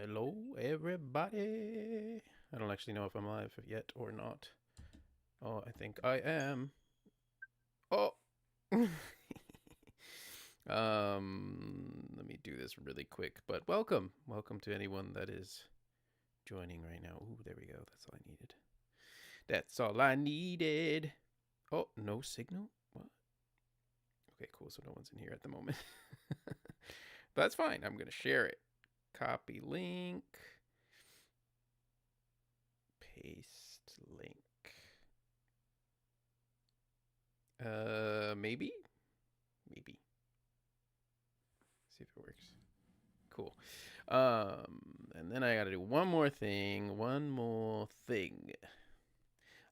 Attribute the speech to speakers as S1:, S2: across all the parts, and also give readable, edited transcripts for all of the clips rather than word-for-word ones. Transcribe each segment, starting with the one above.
S1: Hello, everybody. I don't actually know if I'm live yet or not. Oh, I think I am. Oh. Let me do this really quick. But welcome to anyone that is joining right now. Ooh, there we go. That's all I needed. That's all I needed. Oh, no signal. What? Okay, cool. So no one's in here at the moment. But that's fine. I'm gonna share it. Copy link. Paste link. Maybe. See if it works. Cool. And then I gotta do one more thing.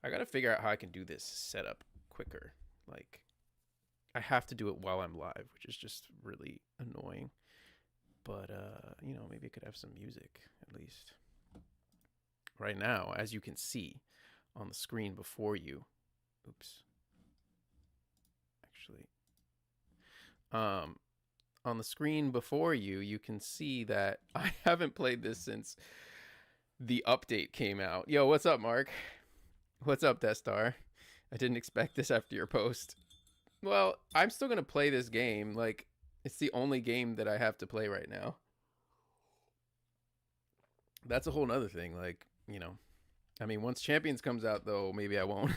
S1: I gotta figure out how I can do this setup quicker. Like, I have to do it while I'm live, which is just really annoying. But, maybe I could have some music, at least. Right now, as you can see on the screen before you. Oops. Actually. On the screen before you, you can see that I haven't played this since the update came out. Yo, what's up, Mark? What's up, Death Star? I didn't expect this after your post. Well, I'm still going to play this game. Like, it's the only game that I have to play right now. That's a whole nother thing. Like, once Champions comes out, though, maybe I won't.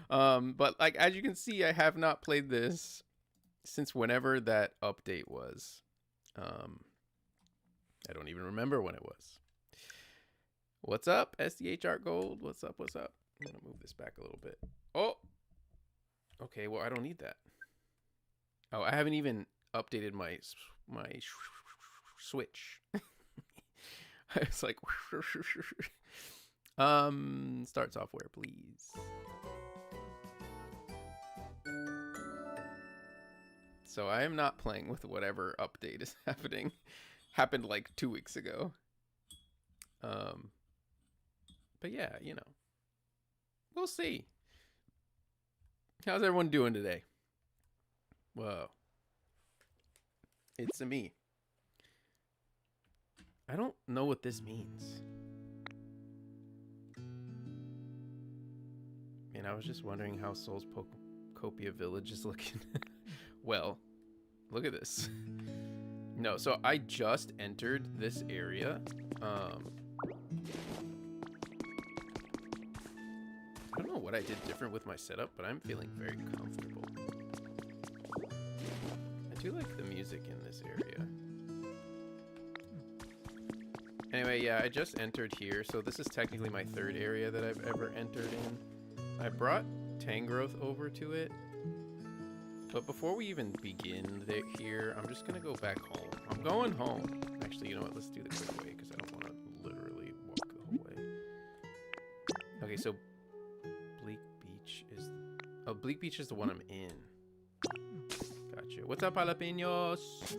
S1: But, like, as you can see, I have not played this since whenever that update was. I don't even remember when it was. What's up, SDH Art Gold? What's up? I'm going to move this back a little bit. Oh! Okay, well, I don't need that. Oh, I haven't even updated my Switch. I was like, start software, please. So I am not playing with whatever update is happening. Happened like 2 weeks ago. But yeah, we'll see. How's everyone doing today? Whoa. It's a me. I don't know what this means. Man, I was just wondering how Soul's Pokopia Village is looking. Well, look at this. No, so I just entered this area. I don't know what I did different with my setup, but I'm feeling very comfortable. I do like the music in this area. Anyway, yeah, I just entered here, so this is technically my third area that I've ever entered in. I brought Tangrowth over to it, but before we even begin here, I'm just gonna go back home. I'm going home. Actually, you know what? Let's do the quick way, because I don't want to literally walk the whole way. Okay, so Bleak Beach is... Oh, Bleak Beach is the one I'm in. Gotcha. What's up, jalapenos?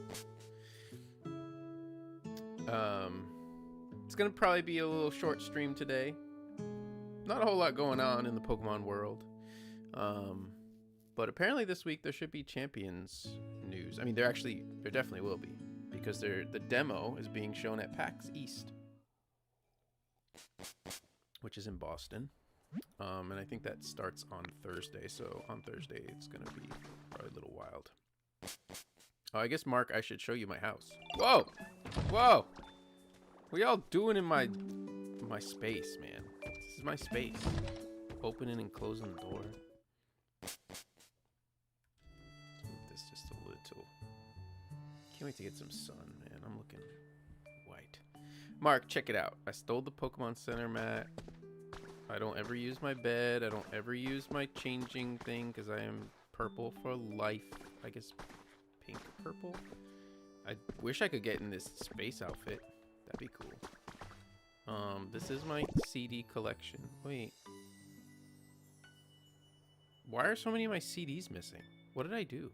S1: It's gonna probably be a little short stream today. Not a whole lot going on in the Pokemon world. But apparently this week there should be Champions news. I mean, there definitely will be, because the demo is being shown at PAX East, which is in Boston. And I think that starts on Thursday. So on Thursday it's gonna be probably a little wild. Oh, I guess, Mark, I should show you my house. Whoa! Whoa! What y'all doing in my space, man? This is my space. Opening and closing the door. Let's move this just a little. Can't wait to get some sun, man. I'm looking white. Mark, check it out. I stole the Pokemon Center mat. I don't ever use my bed. I don't ever use my changing thing because I am purple for life. I guess pink purple. I wish I could get in this space outfit. That'd be cool. This is my CD collection. Wait. Why are so many of my CDs missing? What did I do?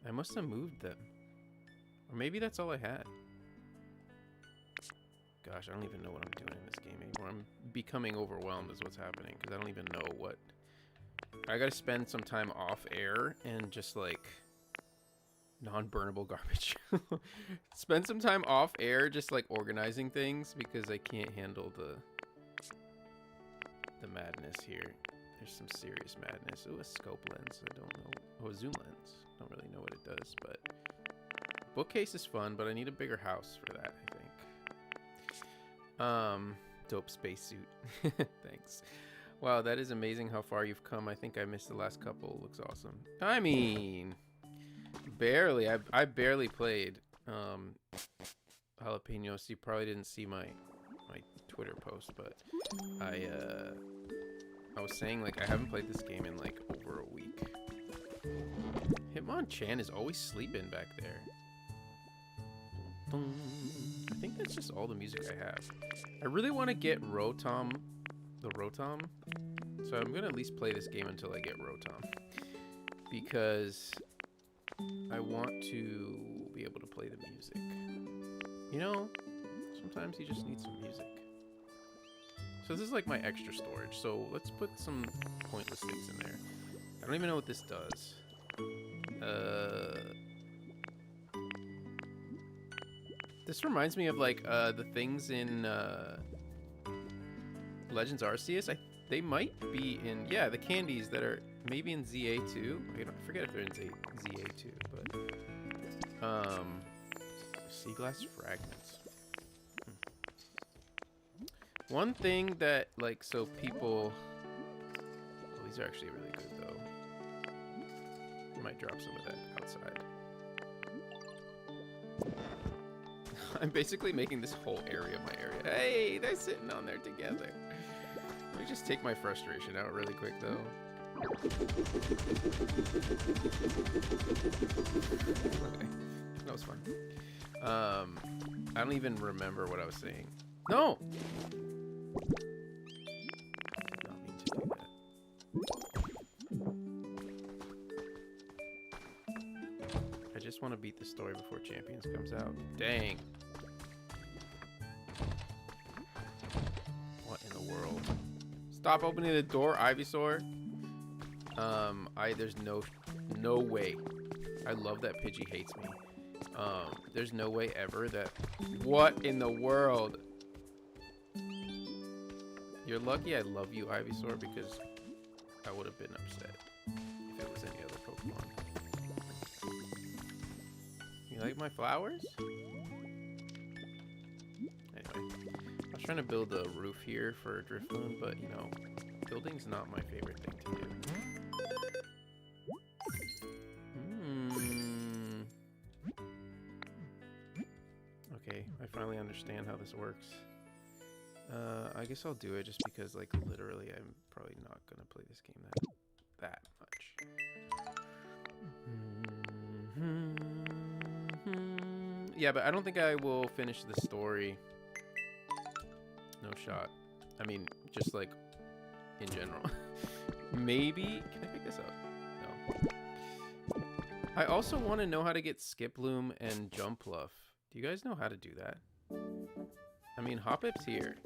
S1: I must have moved them. Or maybe that's all I had. Gosh, I don't even know what I'm doing in this game anymore. I'm becoming overwhelmed is what's happening, because I don't even know what... I gotta spend some time off air and just, like, Non-burnable garbage. Spend some time off air just like organizing things because I can't handle the madness here. There's some serious madness. Ooh, a scope lens. I don't know. Oh, a zoom lens. Don't really know what it does, but bookcase is fun, but I need a bigger house for that, I think. Dope spacesuit. Thanks. Wow, that is amazing how far you've come. I think I missed the last couple. Looks awesome. I mean, barely. I barely played Jalapenos. You probably didn't see my Twitter post, but I was saying, like, I haven't played this game in like over a week. Hitmonchan is always sleeping back there. I think that's just all the music I have. I really want to get Rotom, the Rotom. So I'm going to at least play this game until I get Rotom. Because I want to be able to play the music. You know, sometimes you just need some music. So this is like my extra storage. So let's put some pointless things in there. I don't even know what this does. This reminds me of like the things in Legends Arceus. They might be in, yeah, the candies that are maybe in ZA2. I forget if they're in ZA2, but sea glass fragments. One thing that, like, so people, oh, these are actually really good though. I might drop some of that outside. I'm basically making this whole area my area. Hey, they're sitting on there together. Let me just take my frustration out really quick, though. Okay, that was fun. I don't even remember what I was saying. No! Did not mean to do that. I just want to beat the story before Champions comes out. Dang. What in the world? Stop opening the door, Ivysaur. There's no way. I love that Pidgey hates me. There's no way ever that. What in the world? You're lucky I love you, Ivysaur, because I would have been upset if it was any other Pokemon. You like my flowers? Anyway, I was trying to build a roof here for Drifloon, but you know, building's not my favorite thing to do. Okay, I finally understand how this works. I guess I'll do it just because, like, literally, I'm probably not gonna play this game that much. Yeah, but I don't think I will finish the story. No shot. I mean, just like in general. Maybe. Can I pick this up? No. I also want to know how to get Skiploom and Jumpluff. Do you guys know how to do that? I mean, Hoppip's here.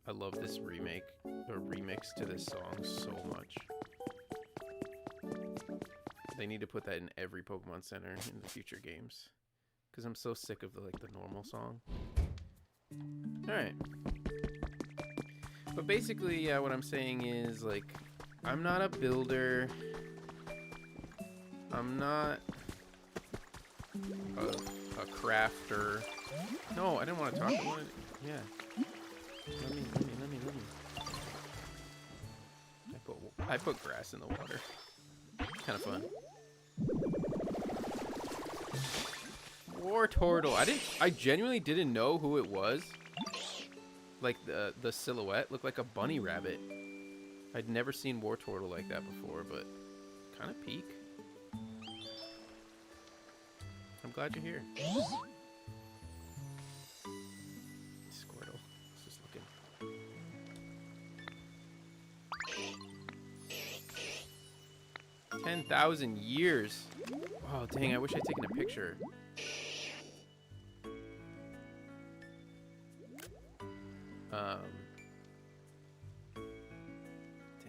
S1: I love this remake or remix to this song so much. They need to put that in every Pokemon Center in the future games, because I'm so sick of the normal song. All right. But basically, yeah, what I'm saying is, like, I'm not a builder. I'm not a crafter. No, I didn't want to talk. I wanted, yeah. Let me. I put grass in the water. Kind of fun. Wartortle. I genuinely didn't know who it was. Like the silhouette looked like a bunny rabbit. I'd never seen Wartortle like that before, but kind of peak. I'm glad you're here. Squirtle. Let's just look in. 10,000 years. Oh, dang, I wish I'd taken a picture.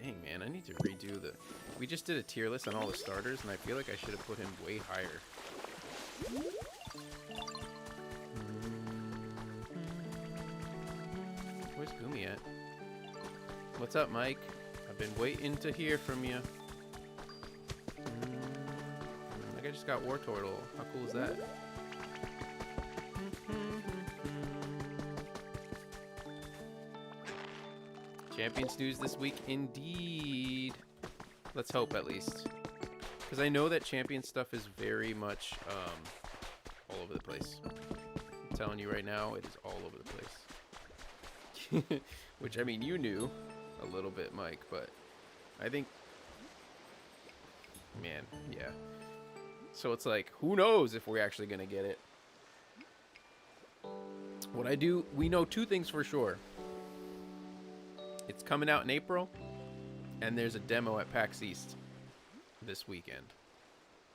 S1: Dang, man, I need to redo the We just did a tier list on all the starters, and I feel like I should have put him way higher. Where's Gumi at? What's up, Mike? I've been waiting to hear from you. Like I just got War Turtle. How cool is that? Champions news this week, indeed. Let's hope, at least. Because I know that champion stuff is very much all over the place. I'm telling you right now, it is all over the place. Which, I mean, you knew a little bit, Mike, but I think... Man, yeah. So it's like, who knows if we're actually going to get it. What I do, we know two things for sure. It's coming out in April, and there's a demo at PAX East this weekend,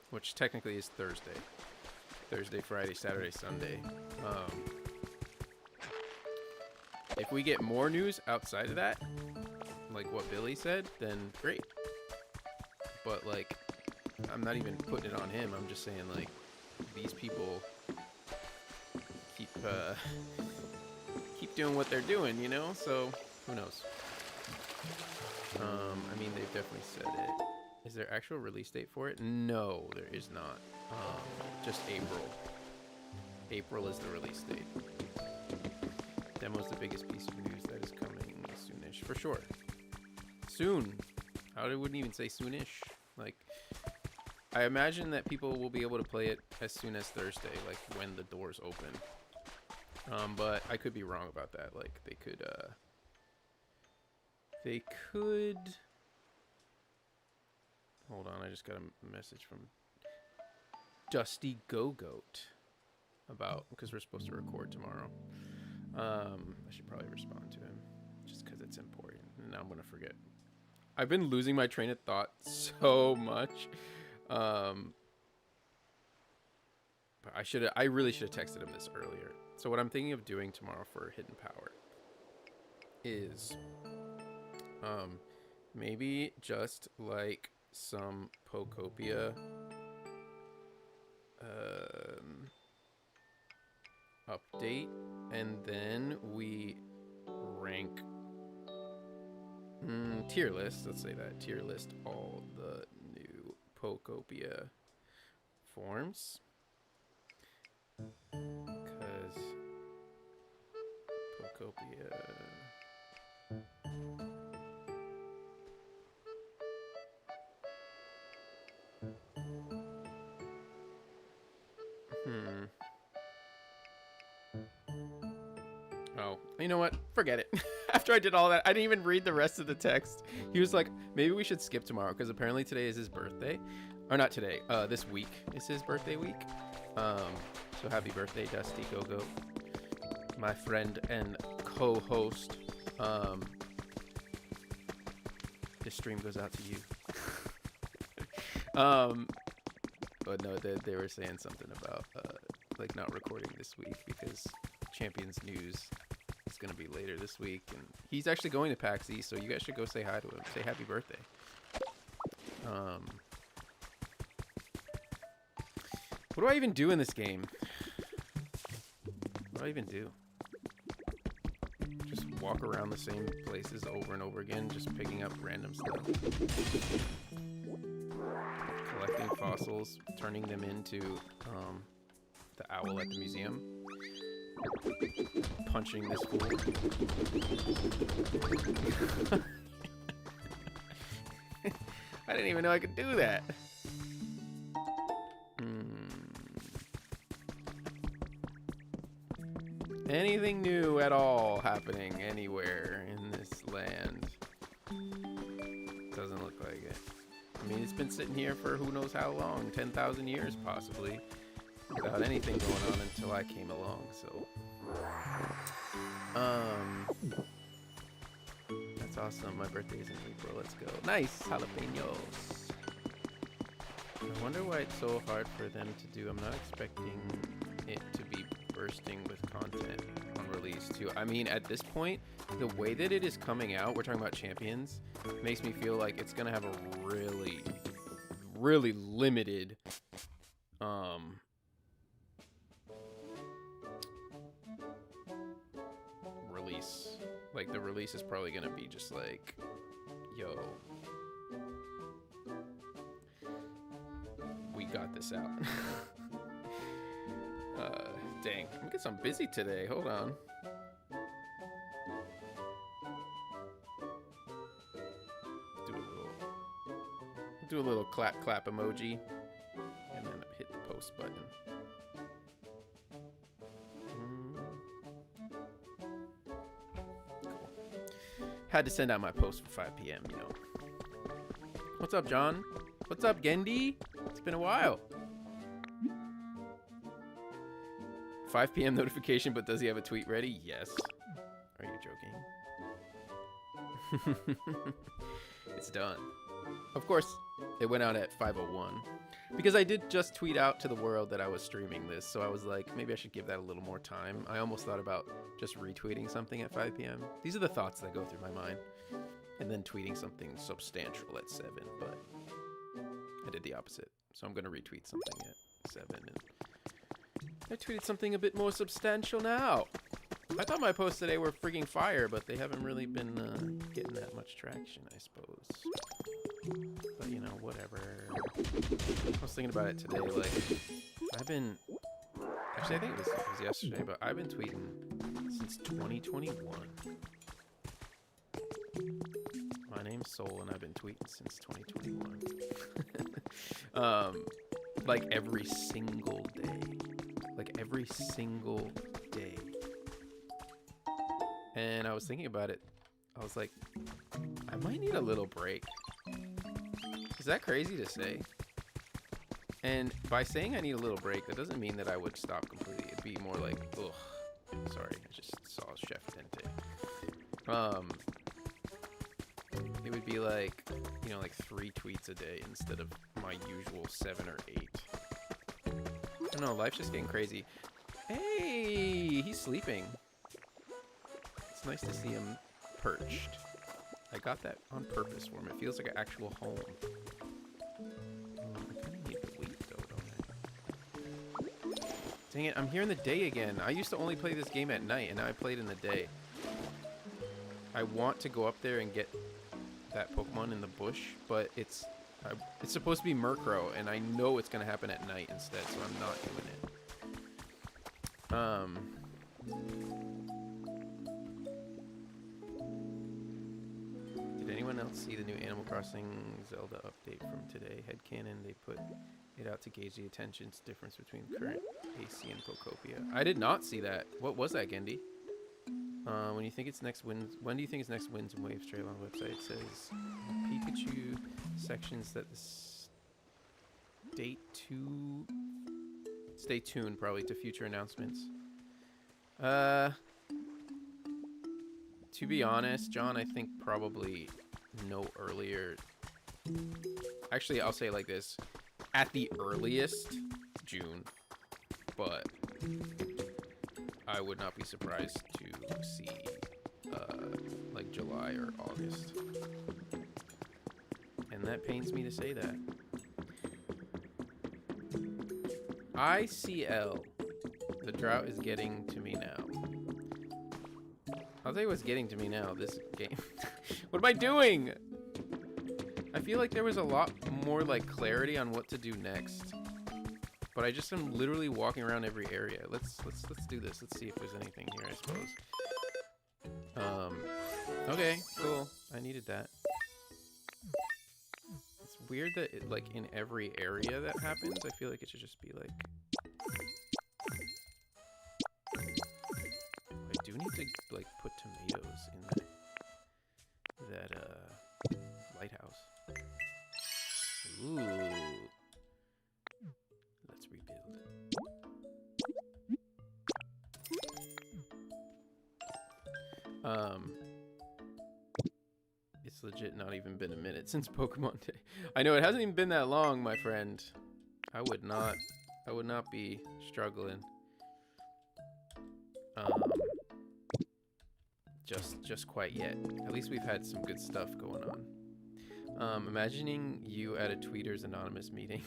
S1: which technically is Thursday. Thursday, Friday, Saturday, Sunday. If we get more news outside of that, like what Billy said, then great. But, like, I'm not even putting it on him. I'm just saying, like, these people keep doing what they're doing, you know? So, who knows? I mean, they've definitely said it. Is there actual release date for it? No, there is not. Just April. April is the release date. Demo's the biggest piece of news that is coming soonish, for sure. Soon. I wouldn't even say soonish. Like, I imagine that people will be able to play it as soon as Thursday, like when the doors open. But I could be wrong about that. Like, they could hold on, I just got a message from Dusty Go-Goat about, because we're supposed to record tomorrow. I should probably respond to him just because it's important, and now I'm gonna forget. I've been losing my train of thought so much. But I really should have texted him this earlier. So what I'm thinking of doing tomorrow for Hidden Power is maybe just like some Pokopia update, and then we rank tier list. Let's say that tier list all the new Pokopia forms, because Pokopia Oh, you know what? Forget it. After I did all that, I didn't even read the rest of the text. He was like, maybe we should skip tomorrow, because apparently today is his birthday. Or not today, this week is his birthday week. So happy birthday, Dusty Go-Go, my friend and co-host. This stream goes out to you. But no, they were saying something about like not recording this week because Champions News is going to be later this week, and he's actually going to PAX East, so you guys should go say hi to him. Say happy birthday. What do I even do in this game? What do I even do? Just walk around the same places over and over again, just picking up random stuff. Collecting fossils, turning them into the owl at the museum. Punching this fool. I didn't even know I could do that. Anything new at all happening anywhere in this land? Doesn't look like it. I mean, it's been sitting here for who knows how long, 10,000 years possibly, without anything going on until I came along, so. That's awesome. My birthday is in April. Let's go. Nice. Jalapenos. I wonder why it's so hard for them to do. I'm not expecting it to be bursting with content on release too. I mean, at this point, the way that it is coming out, we're talking about Champions, makes me feel like it's gonna have a really, really limited release. Like, the release is probably gonna be just like, yo, we got this out. Dang, I'm getting some busy today. Hold on. Do a little clap emoji, and then hit the post button. Cool. Had to send out my post for 5 p.m. You know. What's up, John? What's up, Gendy? It's been a while. 5 p.m. notification, but does he have a tweet ready? Yes. Are you joking? It's done. Of course, it went out at 5:01 because I did just tweet out to the world that I was streaming this, so I was like, maybe I should give that a little more time. I almost thought about just retweeting something at 5 p.m. These are the thoughts that go through my mind, and then tweeting something substantial at 7, but I did the opposite. So I'm going to retweet something at 7, and I tweeted something a bit more substantial now. I thought my posts today were freaking fire, but they haven't really been getting that much traction, I suppose. But, you know, whatever. I was thinking about it today, like, I've been... Actually, I think it was yesterday, but I've been tweeting since 2021. My name's Soul, and I've been tweeting since 2021. Like, every single day. Like, every single day. And I was thinking about it. I was like, I might need a little break. Is that crazy to say? And by saying I need a little break, that doesn't mean that I would stop completely. It'd be more like, ugh. Sorry, I just saw Chef Tente. It would be like, you know, like 3 tweets a day instead of my usual 7 or 8. I don't know, life's just getting crazy. Hey, he's sleeping. It's nice to see him perched. I got that on purpose for him. It feels like an actual home. I kind of need to wait though, don't I? Dang it, I'm here in the day again. I used to only play this game at night, and now I played in the day. I want to go up there and get that Pokemon in the bush, but it's supposed to be Murkrow, and I know it's going to happen at night instead, so I'm not doing it. Did anyone else see the new Animal Crossing Zelda update from today? Headcanon, they put it out to gauge the attention difference between current AC and Pokopia. I did not see that. What was that, Gendy? When do you think it's next winds and waves trail on the website? It says Pikachu sections that stay tuned probably to future announcements. To be honest, John, I think probably no earlier. Actually, I'll say it like this. At the earliest, June. But I would not be surprised to see like July or August. And that pains me to say that. ICL. The drought is getting to me now. I'll tell you what's getting to me now. This game. What am I doing? I feel like there was a lot more like clarity on what to do next. But I just am literally walking around every area. Let's do this. Let's see if there's anything here, I suppose. Okay, cool. I needed that. It's weird that it, like in every area that happens, I feel like it should just be like. I do need to like put tomatoes in that lighthouse. Ooh. Let's rebuild. It's legit not even been a minute since Pokemon Day. I know it hasn't even been that long, my friend. I would not be struggling. just quite yet. At least we've had some good stuff going on. Imagining you at a Tweeters Anonymous meeting.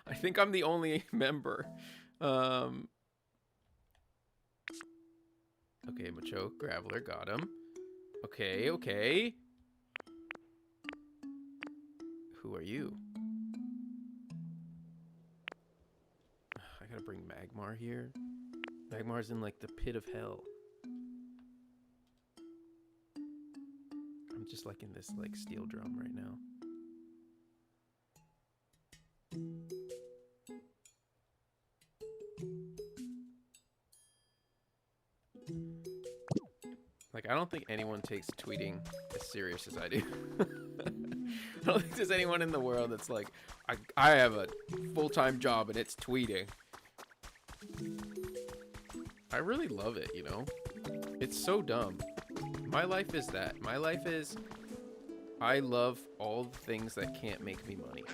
S1: I think I'm the only member. Okay, Machoke, Graveler, got him. Okay. Who are you? I gotta bring Magmar here. Magmar's in like the pit of hell. I'm just like in this like steel drum right now. Like, I don't think anyone takes tweeting as serious as I do. I don't think there's anyone in the world that's like, I have a full-time job and it's tweeting. I really love it, you know? It's so dumb. My life is that. My life is, I love all the things that can't make me money.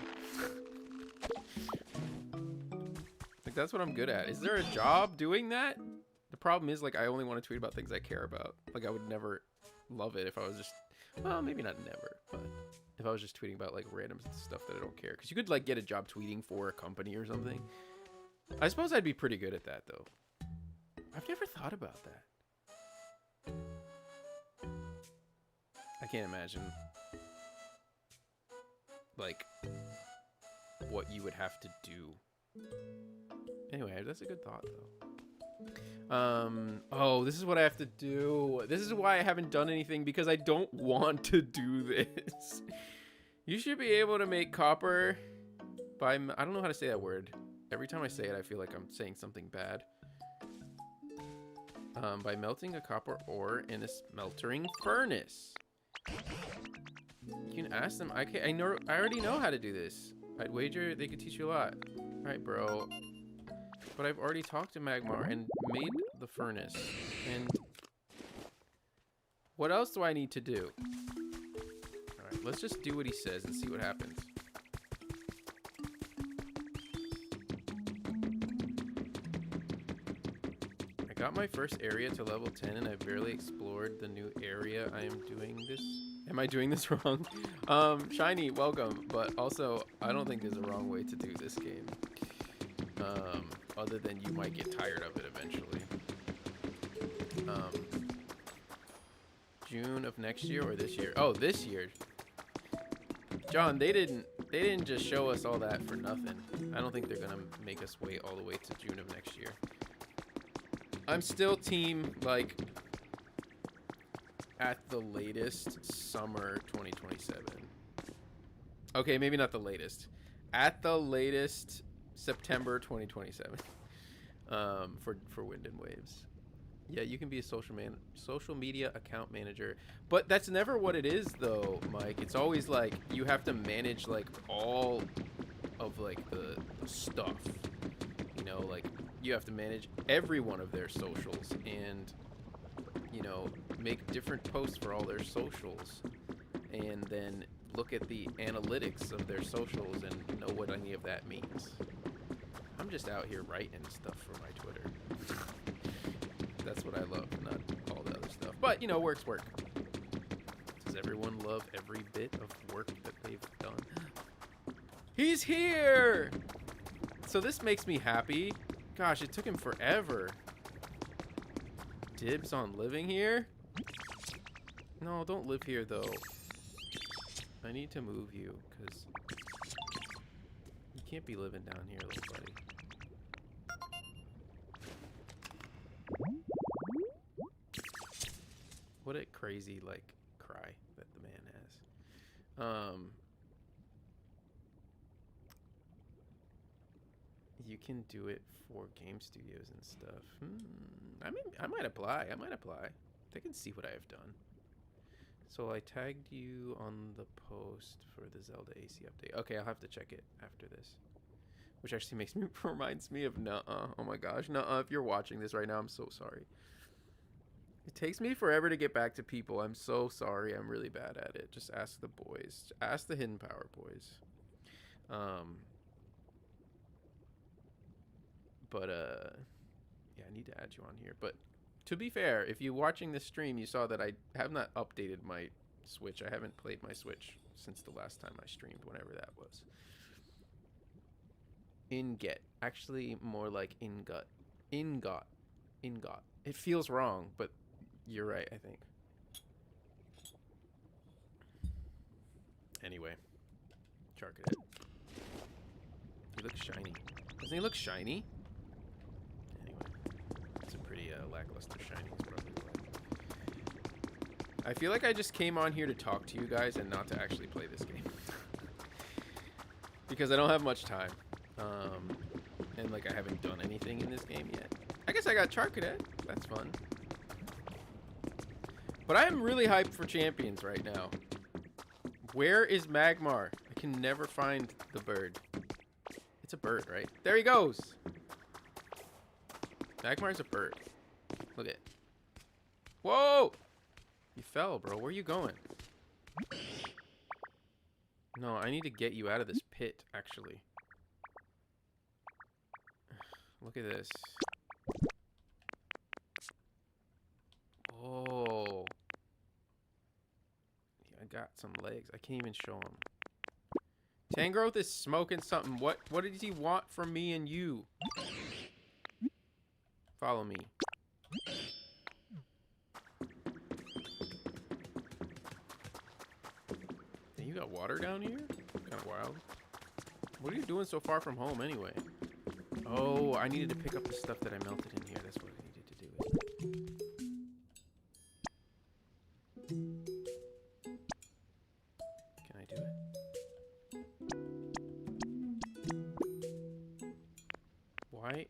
S1: Like, that's what I'm good at. Is there a job doing that? The problem is, like, I only want to tweet about things I care about. Like, I would never love it if I was just, well, maybe not never, but if I was just tweeting about, like, random stuff that I don't care. Because you could, like, get a job tweeting for a company or something. I suppose I'd be pretty good at that, though. I've never thought about that. I can't imagine, like, what you would have to do. Anyway, that's a good thought, though. Oh, this is what I have to do. This is why I haven't done anything, because I don't want to do this. You should be able to make copper by, I don't know how to say that word. Every time I say it, I feel like I'm saying something bad. By melting a copper ore in a smelting furnace. You can ask them. I already know how to do this. I'd wager they could teach you a lot. All right, bro. But I've already talked to Magmar and made the furnace. And what else do I need to do? All right, let's just do what he says and see what happens. I got my first area to level 10 and I've barely explored the new area. I am doing this. Am I doing this wrong? Shiny, welcome. But also, I don't think there's a wrong way to do this game. Other than you might get tired of it eventually. June of next year or this year? Oh, this year. John, they didn't just show us all that for nothing. I don't think they're gonna make us wait all the way to June of next year. I'm still team, like, at the latest, summer 2027. Okay, maybe not the latest. At the latest, September 2027. For Wind and Waves. Yeah, you can be a social media account manager, but that's never what it is, though, Mike. It's always like you have to manage like all of like the stuff. You know, like you have to manage every one of their socials and, you know, make different posts for all their socials, and then look at the analytics of their socials and know what any of that means. I'm just out here writing stuff for my Twitter. That's what I love, not all the other stuff. But, you know, work's work. Does everyone love every bit of work that they've done? He's here! So this makes me happy. Gosh, it took him forever. Dibs on living here? No, don't live here, though. I need to move you, because you can't be living down here, little buddy. What a crazy, like, cry that the man has. You can do it for game studios and stuff. I mean, I might apply. They can see what I have done. So I tagged you on the post for the Zelda AC update. Okay, I'll have to check it after this. Which actually reminds me of Nuh-uh. Oh my gosh, Nuh-uh, if you're watching this right now, I'm so sorry. It takes me forever to get back to people. I'm so sorry. I'm really bad at it. Just ask the boys. Ask the Hidden Power boys. Yeah, I need to add you on here. But To be fair, if you're watching this stream, you saw that I have not updated my Switch. I haven't played my Switch since the last time I streamed, whenever that was. Ingot. Actually, more like ingot. Ingot. Ingot. It feels wrong, but you're right, I think. Anyway. Charcadet. He looks shiny. Doesn't he look shiny? Anyway. It's a pretty lackluster shiny. It's probably why. I feel like I just came on here to talk to you guys and not to actually play this game. Because I don't have much time. And like I haven't done anything in this game yet. I guess I got Charcadet. That's fun. But I am really hyped for champions right now. Where is Magmar? I can never find the bird. It's a bird, right? There he goes. Magmar's a bird. Look at it. Whoa! You fell, bro. Where are you going? No, I need to get you out of this pit, actually. Look at this. Oh. Yeah, I got some legs. I can't even show him. Tangrowth is smoking something. What does he want from me and you? Follow me. Hey, you got water down here? Kind of wild. What are you doing so far from home anyway? Oh, I needed to pick up the stuff that I melted in here. That's what I needed to do. Can I do it? Why?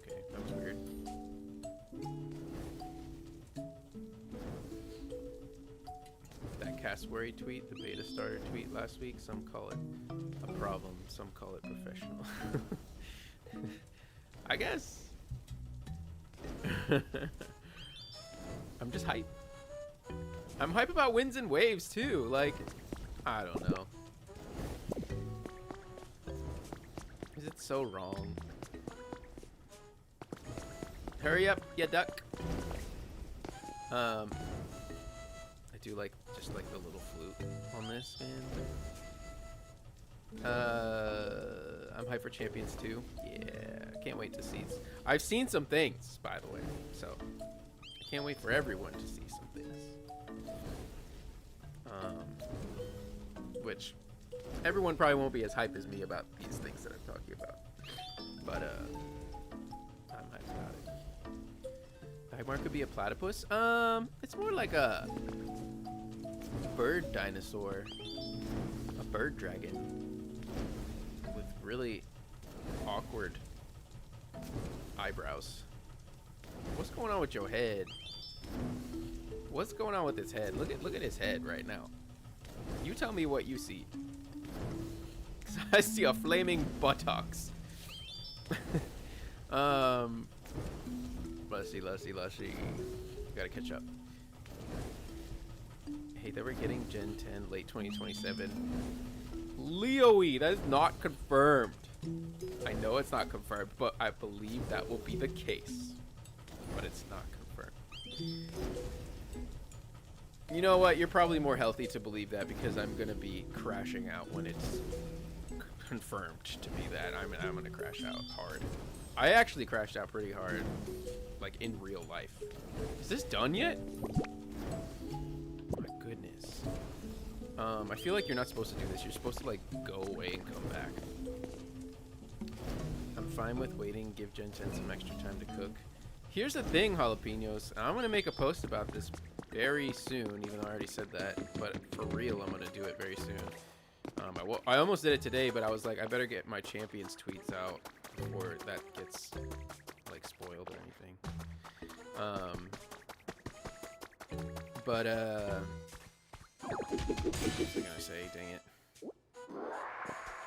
S1: Okay, that was weird. That Casswary tweet, the beta starter tweet last week, some call it a problem, some call it professional. I guess. I'm just hype. I'm hype about winds and waves too. Like, I don't know. Is it so wrong? Hurry up, you duck. I do like just like the little flute on this, man. I'm hyped for champions too. Yeah, can't wait to see. I've seen some things, by the way, so I can't wait for everyone to see some things. Which everyone probably won't be as hype as me about these things that I'm talking about, but I'm hyped about it. Magmar could be a platypus. It's more like a bird dinosaur, a bird dragon with really awkward eyebrows. What's going on with your head? What's going on with his head? Look at his head right now. You tell me what you see. I see a flaming buttocks. Lushy. Gotta catch up. Hey, they were getting Gen 10 late 2027. Leoe, that is not confirmed. I know it's not confirmed, but I believe that will be the case. But it's not confirmed. You know what? You're probably more healthy to believe that because I'm gonna be crashing out when it's confirmed to be that. I'm gonna crash out hard. I actually crashed out pretty hard, like in real life. Is this done yet? My goodness. I feel like you're not supposed to do this. You're supposed to like go away and come back. I'm fine with waiting. Give Gen 10 some extra time to cook. Here's the thing, jalapenos. I'm gonna make a post about this very soon, even though I already said that. But for real, I'm gonna do it very soon. I almost did it today, but I was like, I better get my champions tweets out before that gets like spoiled or anything. What was I gonna say? Dang it.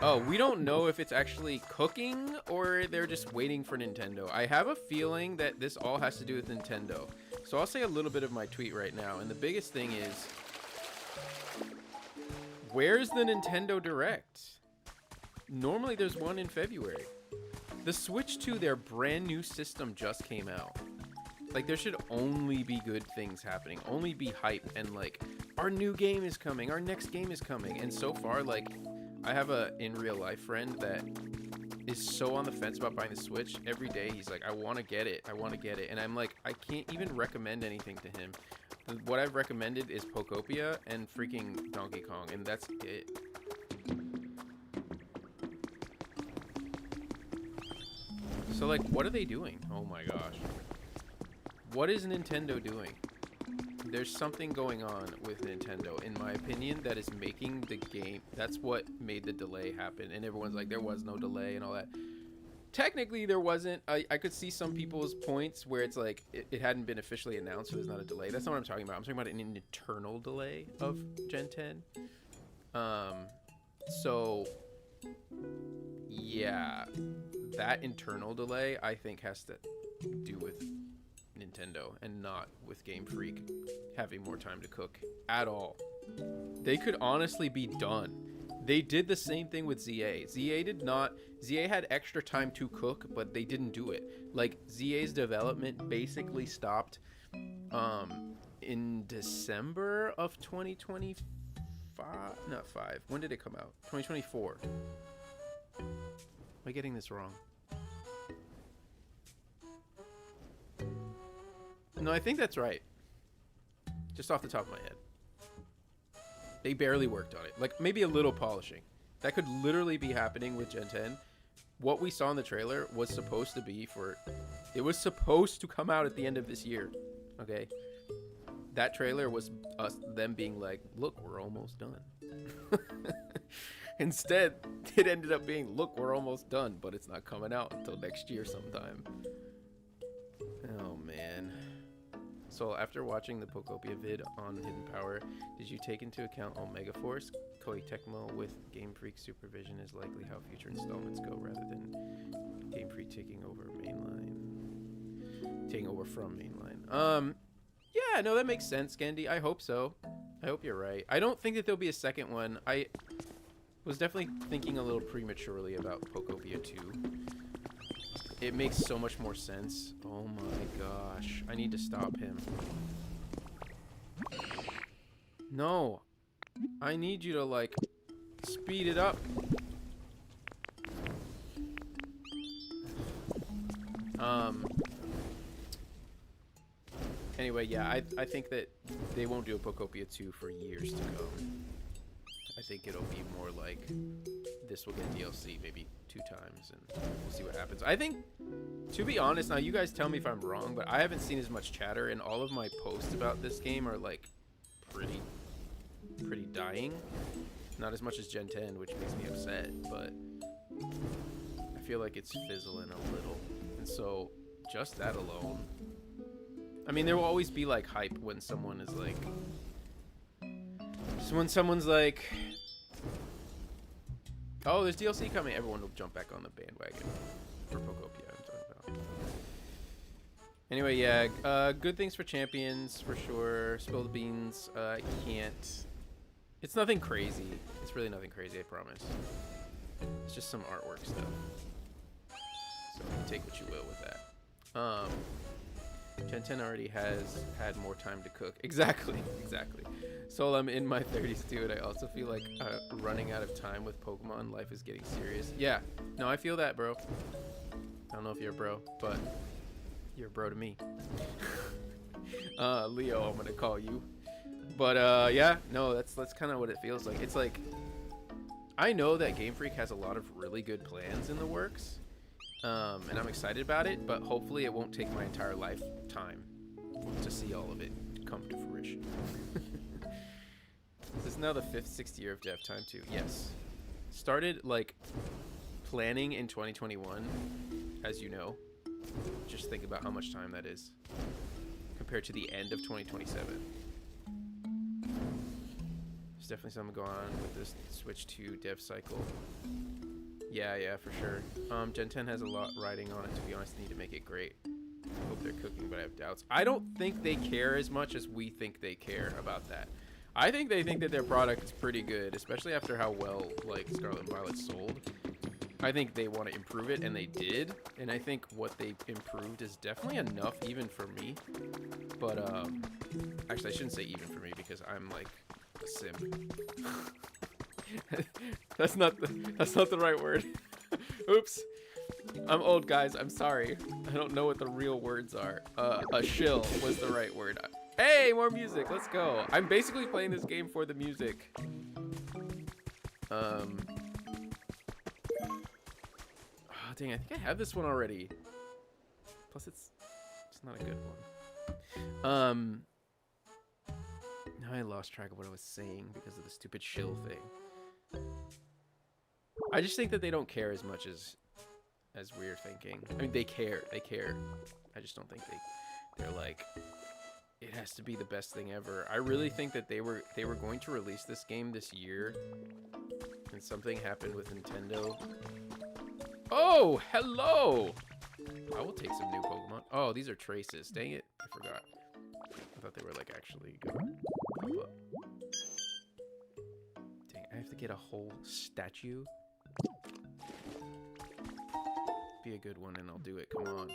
S1: Oh, we don't know if it's actually cooking or they're just waiting for Nintendo. I have a feeling that this all has to do with Nintendo. So I'll say a little bit of my tweet right now. And the biggest thing is, where's the Nintendo Direct? Normally there's one in February. The Switch 2, their brand new system just came out. Like, there should only be good things happening, only be hype, and like, our new game is coming, our next game is coming. And so far, like, I have a in real life friend that is so on the fence about buying the Switch. Every day he's like, I want to get it, and I'm like, I can't even recommend anything to him. What I've recommended is Pokopia and freaking Donkey Kong, and that's it. So like, what are they doing? Oh my gosh. What is Nintendo doing? There's something going on with Nintendo, in my opinion, that is making the game. That's what made the delay happen. And everyone's like, there was no delay and all that. Technically, there wasn't. I could see some people's points where it's like, it hadn't been officially announced, so there's not a delay. That's not what I'm talking about. I'm talking about an internal delay of Gen 10. So, yeah. That internal delay, I think, has to do with Nintendo and not with Game Freak having more time to cook at all. They could honestly be done. They did the same thing with ZA. ZA had extra time to cook, but they didn't do it. Like, ZA's development basically stopped in December of 2025. Not 5. When did it come out? 2024. Am I getting this wrong? No, I think that's right. Just off the top of my head. They barely worked on it. Like, maybe a little polishing. That could literally be happening with Gen 10. What we saw in the trailer was supposed to be for... It was supposed to come out at the end of this year. Okay? That trailer was them being like, look, we're almost done. Instead, it ended up being, look, we're almost done, but it's not coming out until next year sometime. Oh, man. So after watching the Pokopia vid on Hidden Power, did you take into account Omega Force? Koei Tecmo with Game Freak supervision is likely how future installments go rather than Game Freak taking over from mainline. Yeah, no, that makes sense, Gendy. I hope so. I hope you're right. I don't think that there'll be a second one. I was definitely thinking a little prematurely about Pokopia 2. It makes so much more sense. Oh my gosh. I need to stop him. No. I need you to, like, speed it up. Anyway, yeah, I think that they won't do a Pokopia 2 for years to come. I think it'll be more like this will get DLC maybe 2 times, and we'll see what happens. I think, to be honest, now you guys tell me if I'm wrong, but I haven't seen as much chatter, and all of my posts about this game are like pretty dying. Not as much as Gen 10, which makes me upset, but I feel like it's fizzling a little. And so just that alone, I mean, there will always be like hype when someone is like, so when someone's like, oh, there's DLC coming, everyone will jump back on the bandwagon for Pokopia, I'm talking about. Anyway, yeah, good things for champions, for sure. Spill the beans, I can't. It's nothing crazy. It's really nothing crazy, I promise. It's just some artwork stuff. So you take what you will with that. Gen 10 already has had more time to cook. Exactly. So I'm in my 30s, dude. I also feel like running out of time with Pokemon. Life is getting serious. Yeah. No, I feel that, bro. I don't know if you're a bro, but you're a bro to me. Leo, I'm gonna call you. But yeah, no, that's kind of what it feels like. It's like, I know that Game Freak has a lot of really good plans in the works. And I'm excited about it, but hopefully it won't take my entire lifetime to see all of it come to fruition. This is now the 5th, 6th year of dev time too. Yes. Started like planning in 2021, as you know. Just think about how much time that is compared to the end of 2027. There's definitely something going on with this Switch 2 dev cycle. Yeah, for sure. Gen 10 has a lot riding on it, to be honest. They need to make it great. I hope they're cooking, but I have doubts. I don't think they care as much as we think they care about that. I think they think that their product is pretty good, especially after how well, like, Scarlet and Violet sold. I think they want to improve it, and they did. And I think what they improved is definitely enough even for me. But, actually, I shouldn't say even for me because I'm, like, a simp. That's not the right word. Oops. I'm old, guys. I'm sorry. I don't know what the real words are. A shill was the right word. Hey, more music. Let's go. I'm basically playing this game for the music. Oh, dang, I think I have this one already. Plus, it's not a good one. Now I lost track of what I was saying because of the stupid shill thing. I just think that they don't care as much as we're thinking. I mean, they care. I just don't think they're like, it has to be the best thing ever. I really think that they were going to release this game this year, and something happened with Nintendo. Oh, hello! I will take some new Pokemon. Oh, these are traces. Dang it, I forgot. I thought they were like actually going to pop up. Dang, I have to get a whole statue. Be a good one and I'll do it. Come on.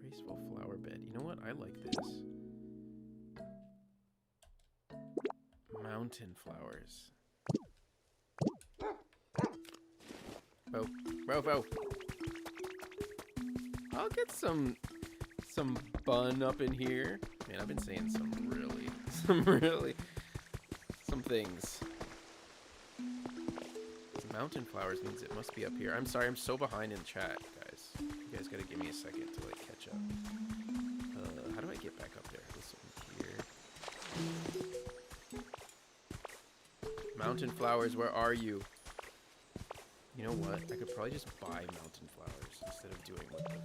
S1: Graceful flower bed. You know what? I like this. Mountain flowers. Bo. I'll get some bun up in here. Man, I've been saying some things. Mountain flowers means it must be up here. I'm sorry, I'm so behind in chat, guys. You guys gotta give me a second to like catch up. How do I get back up there? This one here. Mountain flowers, where are you? You know what? I could probably just buy mountain flowers instead of doing what the...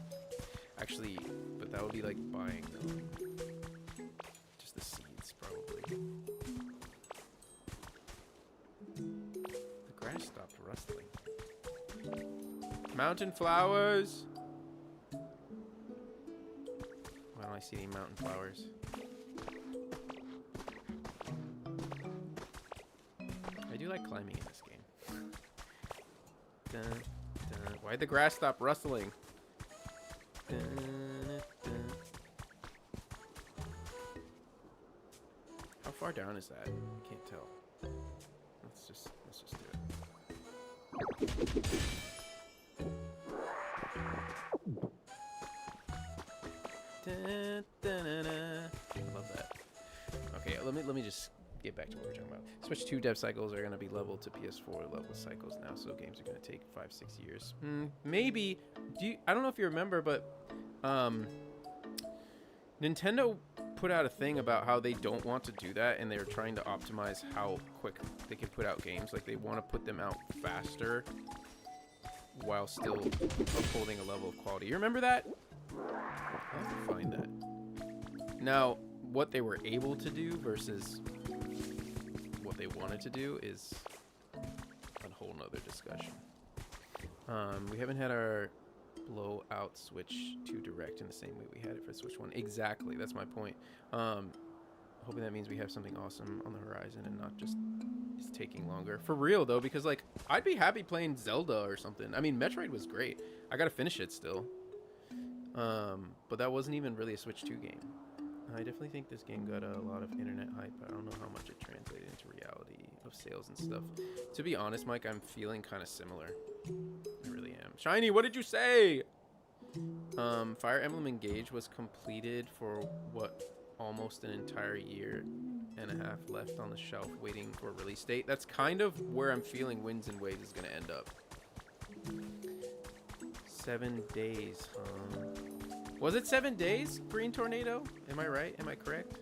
S1: Actually, but that would be like buying just the seeds, probably. The grass stopped rustling. Mountain flowers! Why don't I see any mountain flowers? I do like climbing in this game. Dun, dun. Why'd the grass stop rustling? Dun, dun. How far down is that? I can't tell. Let's just do it. Dun, dun, dun, dun. I love that. Okay, let me just get back to what we're talking about. Switch 2 dev cycles are going to be leveled to PS4 level cycles now, so games are going to take 5-6 years. Maybe. I don't know if you remember, but Nintendo put out a thing about how they don't want to do that, and they're trying to optimize how quick they can put out games. Like, they want to put them out faster while still upholding a level of quality. You remember that? I'll have to find that. Now, what they were able to do versus what they wanted to do is a whole nother discussion. We haven't had our blowout Switch 2 Direct in the same way we had it for Switch 1. Exactly, that's my point. Hoping that means we have something awesome on the horizon and not just it's taking longer. For real, though, because, like, I'd be happy playing Zelda or something. I mean, Metroid was great. I gotta finish it still. But that wasn't even really a Switch 2 game. I definitely think this game got a lot of internet hype. I don't know how much it translated into reality of sales and stuff. To be honest, Mike, I'm feeling kind of similar. I really am. Shiny, what did you say? Fire Emblem Engage was completed for what, almost an entire year and a half left on the shelf waiting for a release date. That's kind of where I'm feeling Winds and Waves is going to end up. 7 days, huh? Was it 7 days, Green Tornado? Am I right? Am I correct?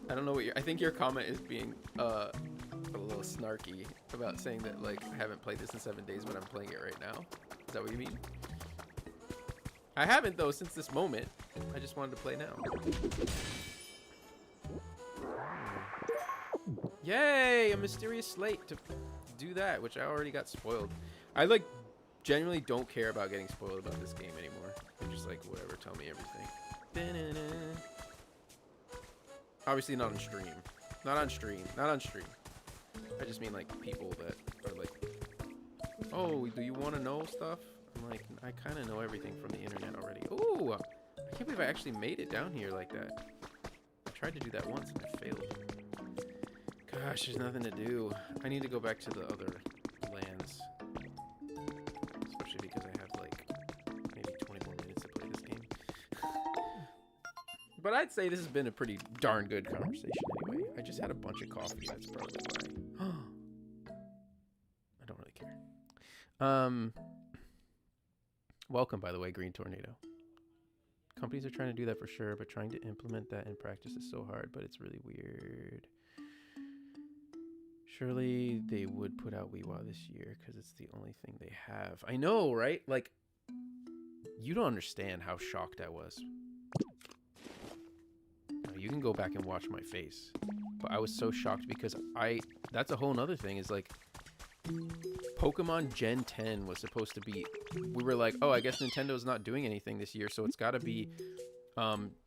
S1: I don't know what I think your comment is being a little snarky about saying that, like, I haven't played this in 7 days, but I'm playing it right now. Is that what you mean? I haven't, though, since this moment. I just wanted to play now. Yay! A mysterious slate to do that, which I already got spoiled. I, like, genuinely don't care about getting spoiled about this game anymore. I'm just like, whatever, tell me everything. Obviously not on stream. Not on stream. Not on stream. I just mean like people that are like, oh, do you want to know stuff? I'm like, I kind of know everything from the internet already. Ooh, I can't believe I actually made it down here like that. I tried to do that once and I failed. Gosh, there's nothing to do. I need to go back to the other lands. Especially because I have like maybe 20 more minutes to play this game. But I'd say this has been a pretty darn good conversation anyway. I just had a bunch of coffee. That's probably why. I don't really care. Welcome, by the way, Green Tornado. Companies are trying to do that for sure, but trying to implement that in practice is so hard, but it's really weird. Surely they would put out Weewa this year because it's the only thing they have. I know, right? Like, you don't understand how shocked I was. Now, you can go back and watch my face. But I was so shocked because that's a whole nother thing is like, Pokemon Gen 10 was supposed to be, we were like, oh, I guess Nintendo's not doing anything this year, so it's got to be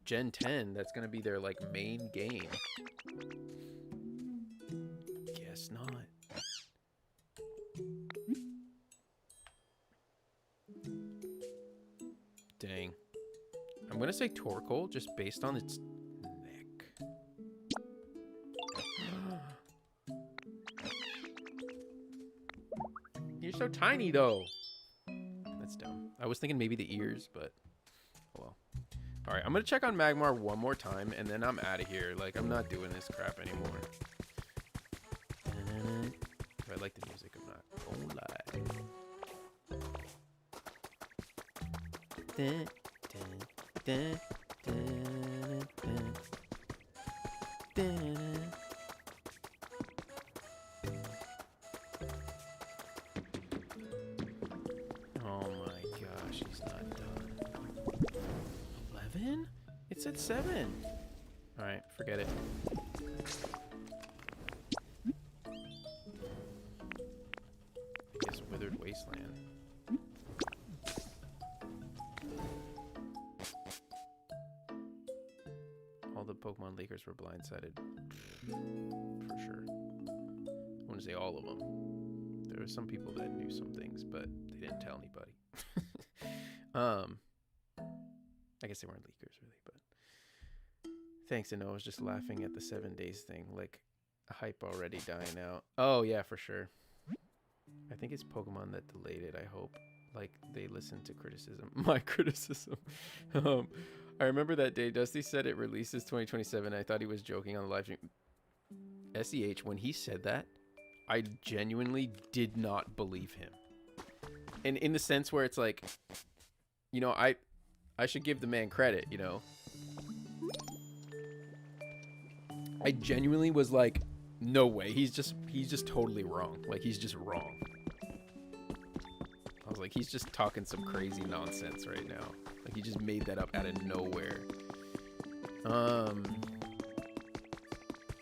S1: Gen 10. That's going to be their like main game. Guess not. Dang. I'm going to say Torkoal just based on its neck. You're so tiny, though. That's dumb. I was thinking maybe the ears, but oh well. All right, I'm going to check on Magmar one more time, and then I'm out of here. Like, I'm not doing this crap anymore. If I like the music, I'm not gonna lie. Dun, dun, dun, dun, dun, dun. Oh my gosh, he's not done. 11? It said 7. Alright, forget it. Withered Wasteland. All the Pokemon leakers were blindsided. For sure. I wouldn't say all of them. There were some people that knew some things, but they didn't tell anybody. I guess they weren't leakers, really, but... Thanks, I was just laughing at the 7 days thing. Like, hype already dying out. Oh, yeah, for sure. I think it's Pokemon that delayed it, I hope. Like, they listened to criticism. My criticism. I remember that day, Dusty said it releases 2027. I thought he was joking on the live stream. SEH, when he said that, I genuinely did not believe him. And in the sense where it's like, you know, I should give the man credit, you know? I genuinely was like, no way, he's just totally wrong. Like, he's just wrong. I was like, he's just talking some crazy nonsense right now. Like, he just made that up out of nowhere.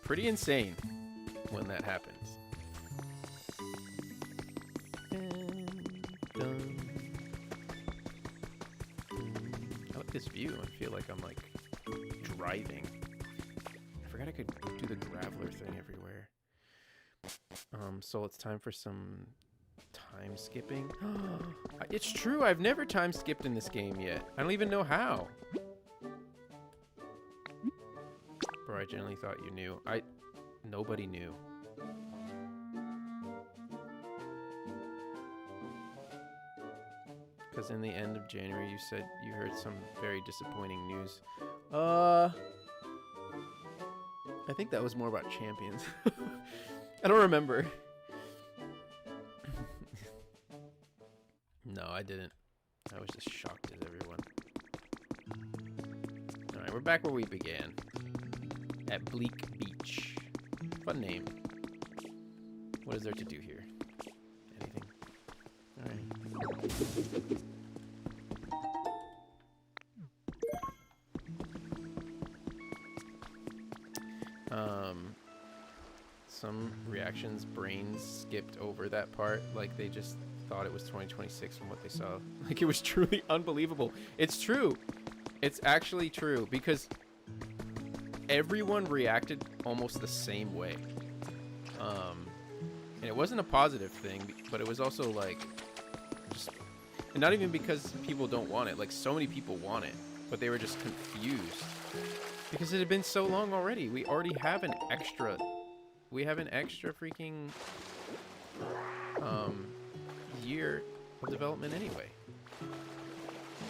S1: Pretty insane when that happens. I like this view. I feel like I'm like driving. I forgot I could do the graveler thing everywhere. So it's time for some time skipping. It's true, I've never time skipped in this game yet. I don't even know how. Bro, I genuinely thought you knew. Nobody knew. Because in the end of January, you said you heard some very disappointing news. I think that was more about champions. I don't remember. No, I didn't. I was just shocked as everyone. Alright, we're back where we began. At Bleak Beach. Fun name. What is there to do here? Anything? Alright. Some reactions, brains skipped over that part. Like, they just thought it was 2026 from what they saw. Like, it was truly unbelievable. It's true. It's actually true, because everyone reacted almost the same way. And it wasn't a positive thing, but it was also like, just, and not even because people don't want it. Like, so many people want it, but they were just confused because it had been so long already. We already have an extra. We have an extra freaking year of development anyway.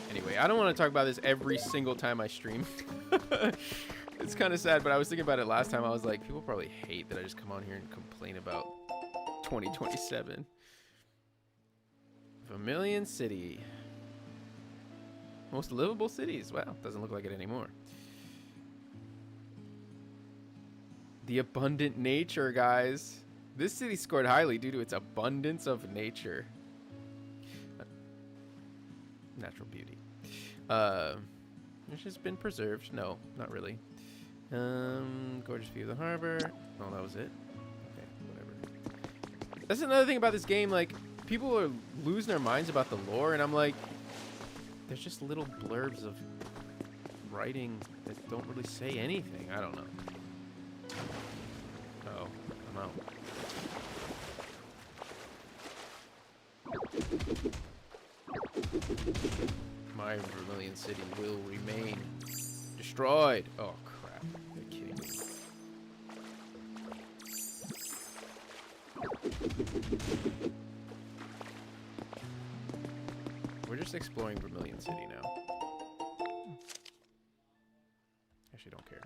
S1: Anyway, I don't want to talk about this every single time I stream. It's kind of sad, but I was thinking about it last time. I was like, people probably hate that I just come on here and complain about 2027. Vermilion City. Most livable cities. Well, doesn't look like it anymore. The abundant nature, guys. This city scored highly due to its abundance of nature. Natural beauty. Which has been preserved. No, not really. Gorgeous view of the harbor. Oh, that was it. Okay, whatever. That's another thing about this game. Like, people are losing their minds about the lore, and I'm like, there's just little blurbs of writing that don't really say anything. I don't know. Oh, I'm out. My Vermilion City will remain destroyed. Oh, crap. You're kidding me. We're just exploring Vermilion City now. Actually, don't care.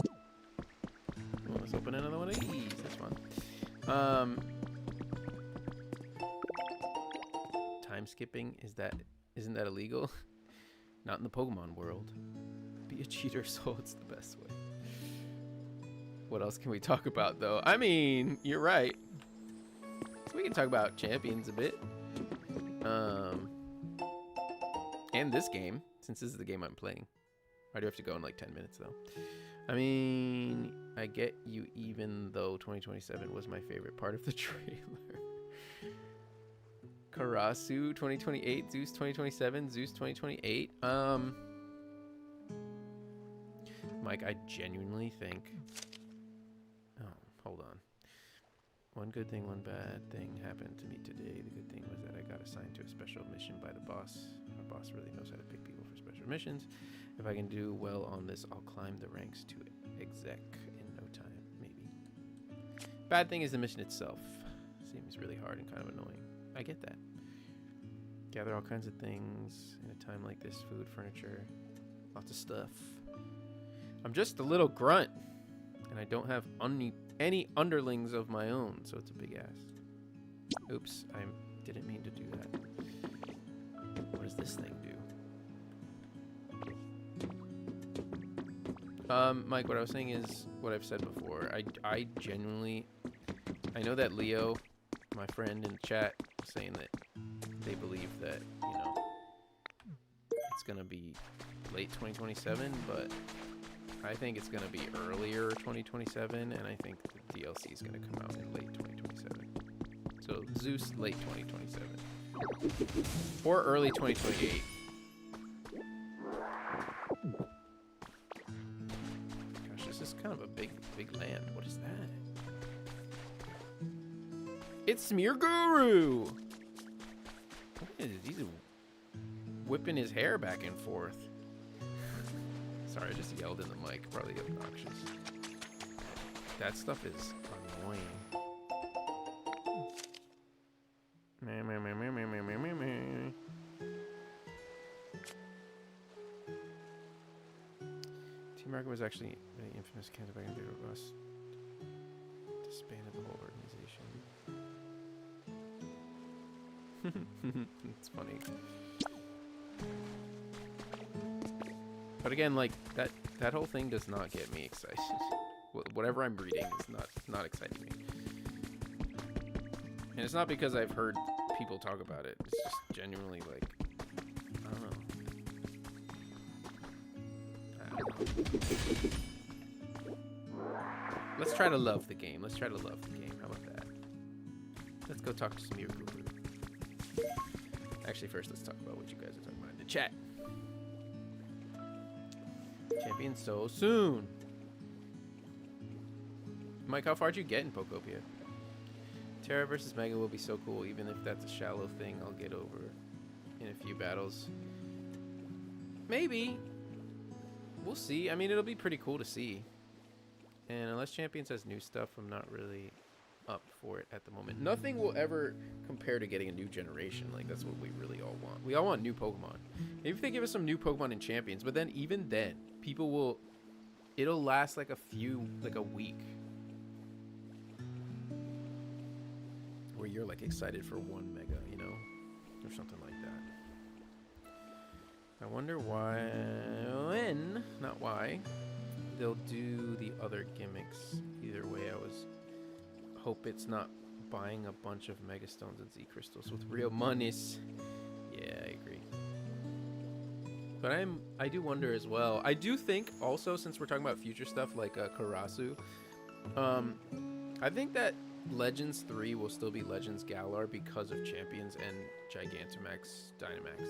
S1: Well, let's open another one of these. That's fun. Time skipping, isn't that illegal? Not in the Pokemon world. Be a cheater, so it's the best way. What else can we talk about, though? I mean, you're right. So we can talk about champions a bit. And this game, since this is the game I'm playing. I do have to go in like 10 minutes, though. I mean, I get you, even though 2027 was my favorite part of the trailer. Karasu 2028, Zeus 2027, Zeus 2028. Mike, I genuinely think. Oh, hold on. One good thing, one bad thing happened to me today. The good thing was that I got assigned to a special mission by the boss. Our boss really knows how to pick people for special missions. If I can do well on this, I'll climb the ranks to exec in no time, maybe. Bad thing is the mission itself. Seems really hard and kind of annoying. I get that. Gather all kinds of things in a time like this. Food, furniture, lots of stuff. I'm just a little grunt, and I don't have any underlings of my own, so it's a big ask. Oops, I didn't mean to do that. What does this thing do? Mike, what I was saying is what I've said before. I genuinely, I know that Leo, my friend in the chat, was saying that they believe that, you know, it's going to be late 2027, but I think it's going to be earlier 2027, and I think the DLC is going to come out in late 2027. So Zeus, late 2027. Or early 2028. Gosh, this is kind of a big land. What is that? It's Smeargle! He's whipping his hair back and forth. Sorry, I just yelled in the mic. Probably obnoxious. That stuff is annoying. Team Rocket was actually really infamous. Can't back into robust. Disbanded the whole organization. It's funny. But again, like that whole thing does not get me excited. Whatever I'm reading is not exciting me. And it's not because I've heard people talk about it. It's just genuinely like, I don't know. Let's try to love the game. Let's try to love the game. How about that? Let's go talk to Smeargle. Actually, first let's talk about what you guys are talking about in the chat. Champion so soon. Mike, how far did you get in Pokopia? Terra versus Mega will be so cool. Even if that's a shallow thing, I'll get over in a few battles. Maybe. We'll see. I mean, it'll be pretty cool to see. And unless Champions has new stuff, I'm not really up for it at the moment. Nothing will ever compare to getting a new generation. Like, that's what we really all want. We all want new Pokemon. Maybe if they give us some new Pokemon in Champions, but then even then, people will... It'll last like a week. Where you're like excited for one Mega, you know? Or something like that. I wonder not why, they'll do the other gimmicks. Either way, hope it's not buying a bunch of Mega Stones and Z Crystals with real monies. Yeah, I agree. But I do wonder as well. I do think also, since we're talking about future stuff like Karasu, I think that Legends 3 will still be Legends Galar because of Champions and Gigantamax Dynamax.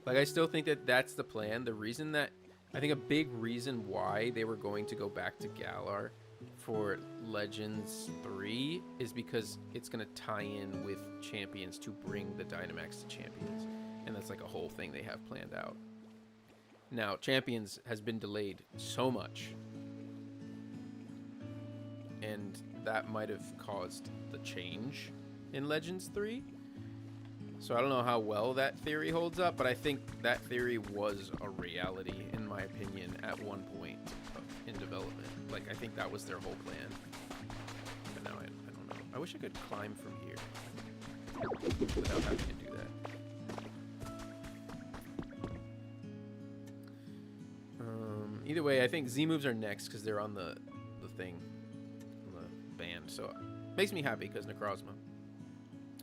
S1: Like, I still think that that's the plan. The reason that, I think a big reason why they were going to go back to Galar for Legends 3 is because it's going to tie in with Champions to bring the Dynamax to Champions. And that's like a whole thing they have planned out. Now, Champions has been delayed so much. And that might have caused the change in Legends 3. So I don't know how well that theory holds up, but I think that theory was a reality, in my opinion, at one point in development. Like, I think that was their whole plan. But now I don't know. I wish I could climb from here without having to do that. Either way, I think Z moves are next because they're on the thing, on the band. So it makes me happy because Necrozma.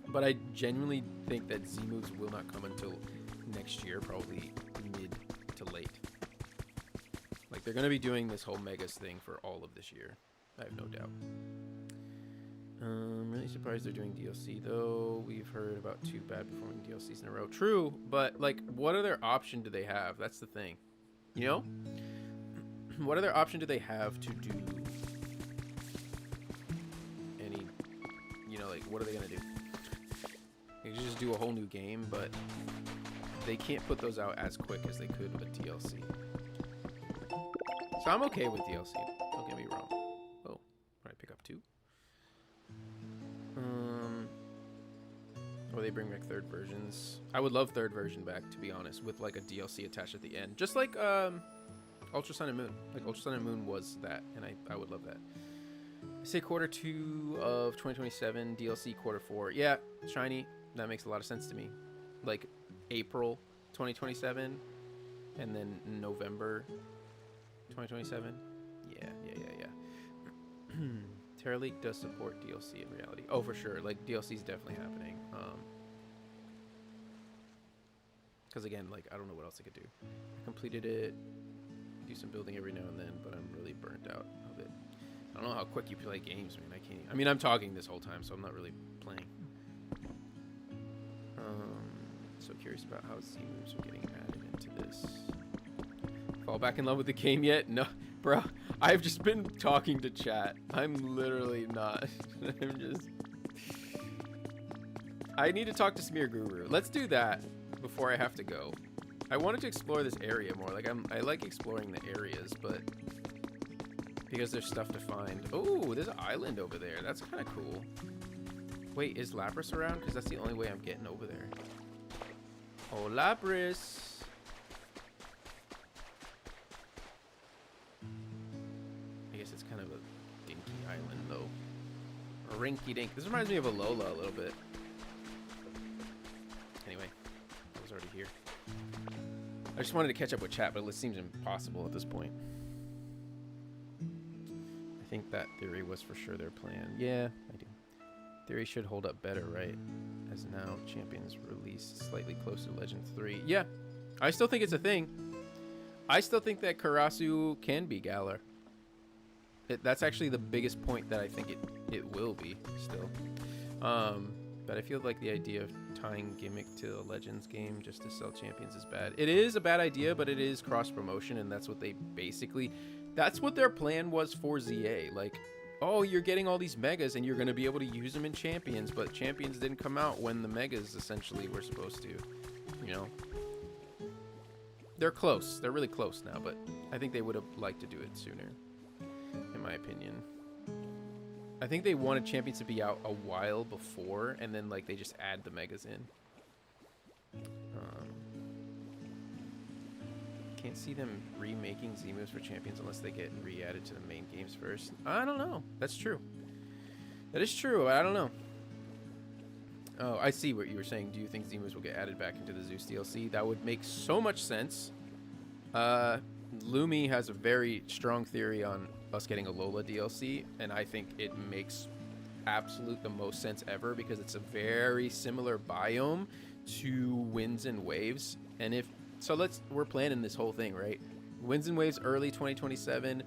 S1: But I genuinely think that Z moves will not come until next year, probably mid to late. Like, they're going to be doing this whole Megas thing for all of this year. I have no doubt. Really surprised they're doing DLC, though. We've heard about 2 bad performing DLCs in a row. True, but, like, what other option do they have? That's the thing. You know? What other option do they have to do any, you know, like, what are they going to do? They could just do a whole new game, but they can't put those out as quick as they could with DLC. So I'm okay with DLC. Don't get me wrong. Oh, did I pick up 2? Or they bring back 3rd versions. I would love 3rd version back, to be honest, with like a DLC attached at the end. Just like Ultra Sun and Moon. Like Ultra Sun and Moon was that, and I would love that. I say Q2 of 2027, DLC Q4. Yeah, shiny. That makes a lot of sense to me. Like April 2027, and then November 2027. Yeah. Terra League does support DLC in reality. Oh, for sure. Like, DLC is definitely happening. Because again, like, I don't know what else I could do. I completed it, do some building every now and then, but I'm really burnt out of it. I don't know how quick you play games, man. I mean, I'm talking this whole time, so I'm not really playing. So curious about how Z moves are getting added into this. Fall back in love with the game yet? No, bro. I've just been talking to chat. I'm literally not. I need to talk to Smear Guru. Let's do that before I have to go. I wanted to explore this area more. Like, I like exploring the areas, but because there's stuff to find. Oh, there's an island over there. That's kind of cool. Wait, is Lapras around? Because that's the only way I'm getting over there. Oh, Lapras. I guess it's kind of a dinky island, though. A rinky-dink. This reminds me of Alola a little bit. Anyway, I was already here. I just wanted to catch up with chat, but it seems impossible at this point. I think that theory was for sure their plan. Yeah, I do. Theory should hold up better, right? As now Champions released slightly closer to Legends 3. Yeah, I still think it's a thing. I still think that Karasu can be Galar. That's actually the biggest point that I think it will be still. But I feel like the idea of tying Gimmick to a Legends game just to sell Champions is bad. It is a bad idea, but it is cross promotion, and that's what they basically... That's what their plan was for ZA. Like, oh, you're getting all these megas and you're going to be able to use them in champions, but champions didn't come out when the megas essentially were supposed to, you know. They're close. They're really close now, but I think they would have liked to do it sooner, in my opinion. I think they wanted champions to be out a while before, and then like they just add the megas in. Can't see them remaking Z moves for champions unless they get re-added to the main games first. I don't know. That's true. That is true. I don't know. Oh, I see what you were saying. Do you think Z moves will get added back into the Zeus DLC? That would make so much sense. Lumi has a very strong theory on us getting a Lola DLC, and I think it makes the most sense ever because it's a very similar biome to Winds and Waves. And if so, we're planning this whole thing, right? Winds and Waves early 2027,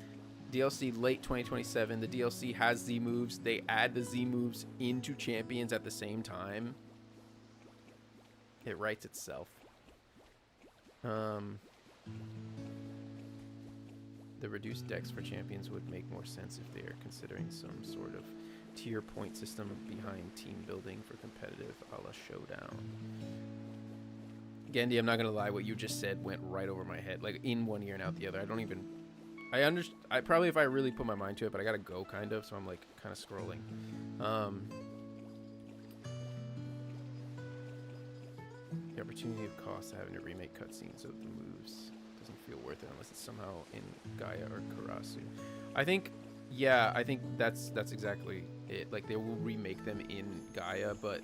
S1: DLC late 2027. The DLC has Z moves. They add the Z moves into champions at the same time. It writes itself. The reduced decks for champions would make more sense if they are considering some sort of tier point system behind team building for competitive a la Showdown. Gendy, I'm not gonna lie, what you just said went right over my head, like in one ear and out the other. I probably, if I really put my mind to it, but I gotta go kind of, so I'm like kind of scrolling. The opportunity of cost having to remake cutscenes of the moves doesn't feel worth it unless it's somehow in Gaia or Karasu. I think that's exactly it. Like they will remake them in Gaia, but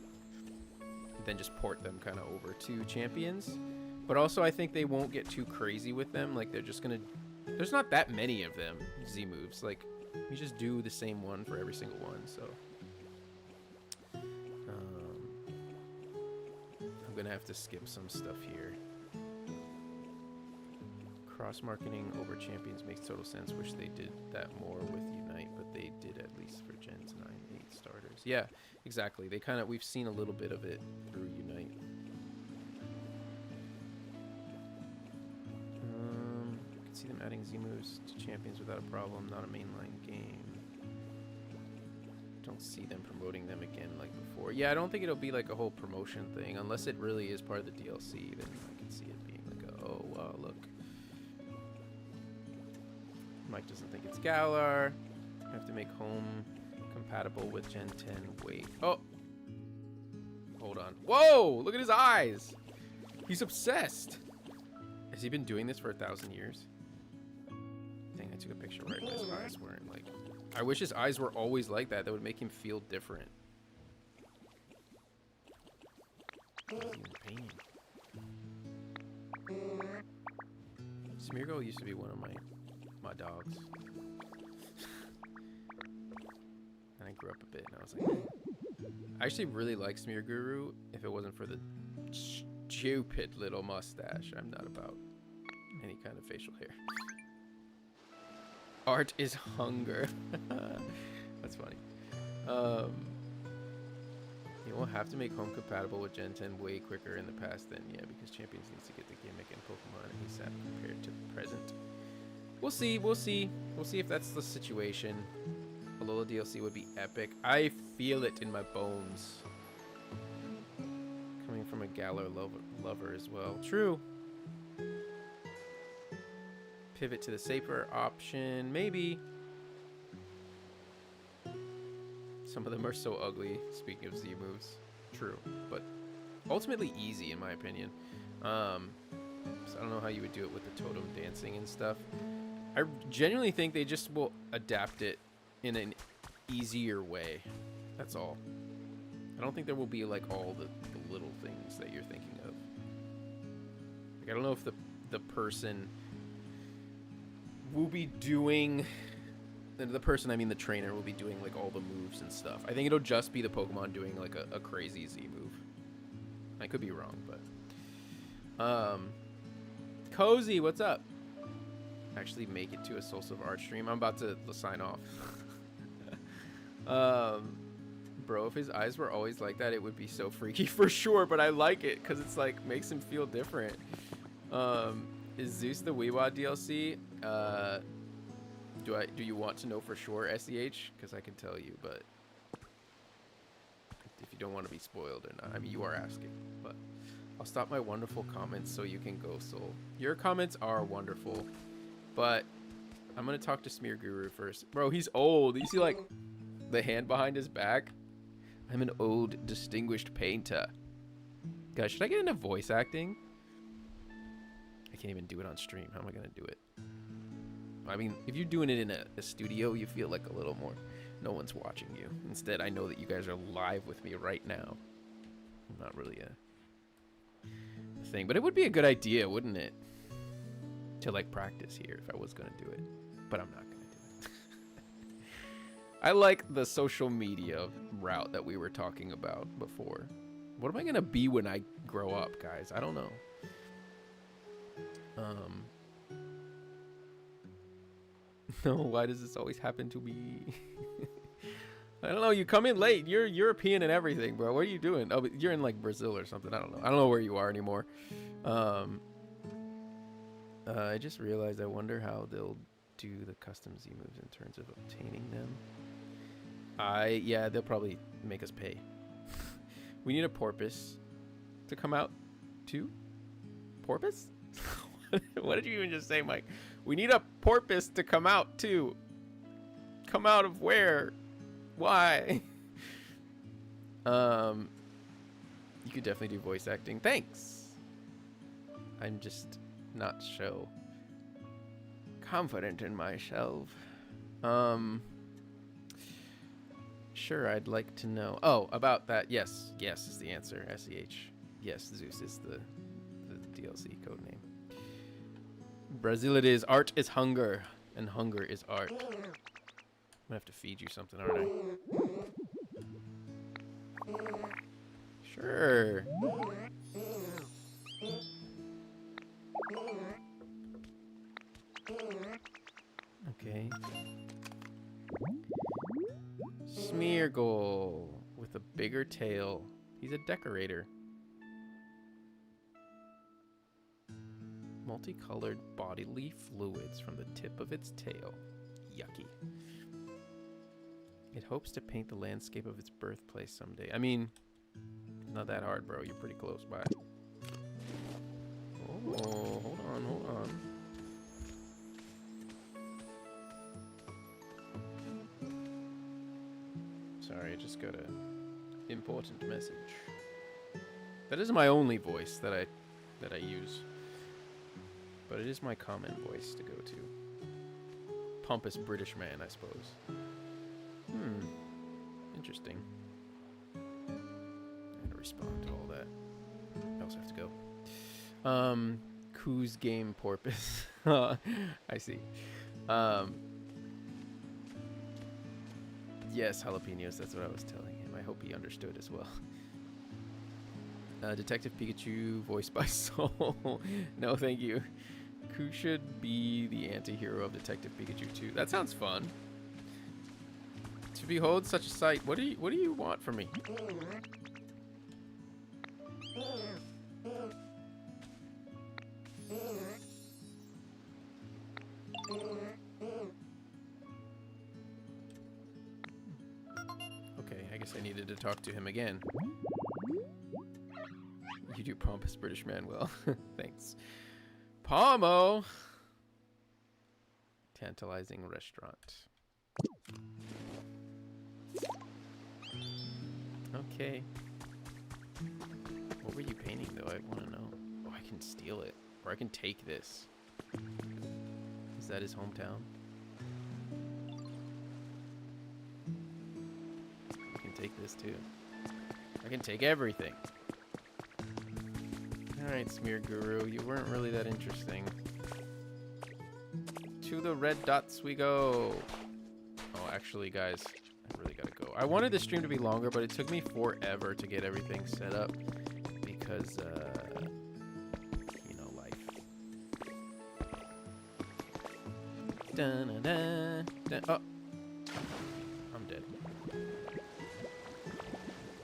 S1: then just port them kind of over to champions. But also I think they won't get too crazy with them. Like they're just gonna, there's not that many of them Z moves. Like you just do the same one for every single one. So I'm gonna have to skip some stuff here. Cross marketing over champions makes total sense. Wish they did that more with Unite, but they did at least for Gens 9, 8 starters. Yeah, exactly. We've seen a little bit of it through Unite. I can see them adding Z moves to champions without a problem. Not a mainline game. Don't see them promoting them again like before. Yeah, I don't think it'll be like a whole promotion thing unless it really is part of the DLC. Then I can see it being like, oh wow, look. Mike doesn't think it's Galar. I have to make home compatible with Gen 10. Wait. Oh. Hold on. Whoa! Look at his eyes. He's obsessed. Has he been doing this for 1,000 years? Dang, I took a picture right when his eyes weren't like... I wish his eyes were always like that. That would make him feel different. He's in pain. Smeargle used to be one of my dogs. And I grew up a bit and I was like, I actually really like Smearguru if it wasn't for the stupid little mustache. I'm not about any kind of facial hair. Art is hunger. That's funny. You will have to make home compatible with Gen 10 way quicker in the past than, yeah, because Champions needs to get the gimmick in Pokemon ASAP compared to the present. We'll see. We'll see if that's the situation. A Lola DLC would be epic. I feel it in my bones. Coming from a Galar lover as well. True. Pivot to the safer option. Maybe. Some of them are so ugly, speaking of Z moves. True. But ultimately easy, in my opinion. So I don't know how you would do it with the totem dancing and stuff. I genuinely think they just will adapt it in an easier way. That's all. I don't think there will be like all the little things that you're thinking of. Like, I don't know if the person will be doing... The person, I mean the trainer, will be doing like all the moves and stuff. I think it'll just be the Pokemon doing like a crazy Z move. I could be wrong, but... Cozy, what's up? Actually make it to a Soul Silver art stream. I'm about to sign off. Bro, if his eyes were always like that, it would be so freaky for sure, but I like it because it's like makes him feel different. Is Zeus the Weewah DLC? Do you want to know for sure, SEH? Because I can tell you, but if you don't want to be spoiled or not, I mean, you are asking. But I'll stop my wonderful comments so you can go, Soul. Your comments are wonderful, but I'm gonna talk to Smear Guru first. Bro, he's old. You see, like, the hand behind his back? I'm an old, distinguished painter. Guys, should I get into voice acting? I can't even do it on stream. How am I gonna do it? I mean, if you're doing it in a studio, you feel like a little more, no one's watching you. Instead, I know that you guys are live with me right now. I'm not really a thing, but it would be a good idea, wouldn't it? To like practice here if I was gonna do it, but I'm not gonna do it. I like the social media route that we were talking about before. What am I gonna be when I grow up, guys? I don't know. No, why does this always happen to me? I don't know. You come in late. You're European and everything, bro. What are you doing? Oh, you're in like Brazil or something. I don't know. I don't know where you are anymore. I just realized. I wonder how they'll do the custom Z moves in terms of obtaining them. Yeah, they'll probably make us pay. We need a porpoise to come out too. Porpoise? What did you even just say, Mike? We need a porpoise to come out too. Come out of where? Why? You could definitely do voice acting. Thanks. I'm just not so confident in myself. Sure, I'd like to know. Oh, about that. Yes is the answer. SEH. Yes, Zeus is the DLC code name. Brazil it is. Art is hunger, and hunger is art. I'm gonna have to feed you something, aren't I? Sure. Okay. Smeargle with a bigger tail. He's a decorator. Multicolored bodily fluids from the tip of its tail. Yucky. It hopes to paint the landscape of its birthplace someday. I mean, not that hard, bro. You're pretty close by. Oh, hold on. Sorry, I just got an important message. That is my only voice that I use. But it is my common voice to go to. Pompous British man, I suppose. Interesting. I'm gonna respond to all that. I also have to go. Coos game porpoise. I see. Yes, jalapenos, that's what I was telling him. I hope he understood as well. Detective Pikachu, voiced by Soul. No, thank you. Who should be the anti-hero of Detective Pikachu 2? That sounds fun. To behold such a sight, what do you want from me? Okay, I guess I needed to talk to him again. You do pompous British man well. Thanks. Pomo! Tantalizing restaurant. Okay. What were you painting though? I want to know. Oh, I can steal it. Or I can take this. Is that his hometown? I can take this too. I can take everything. Alright, Smear Guru, you weren't really that interesting. To the red dots we go. Oh, actually, guys, I really gotta go. I wanted the stream to be longer, but it took me forever to get everything set up because, you know, life. Dun-dun-dun. Oh, I'm dead.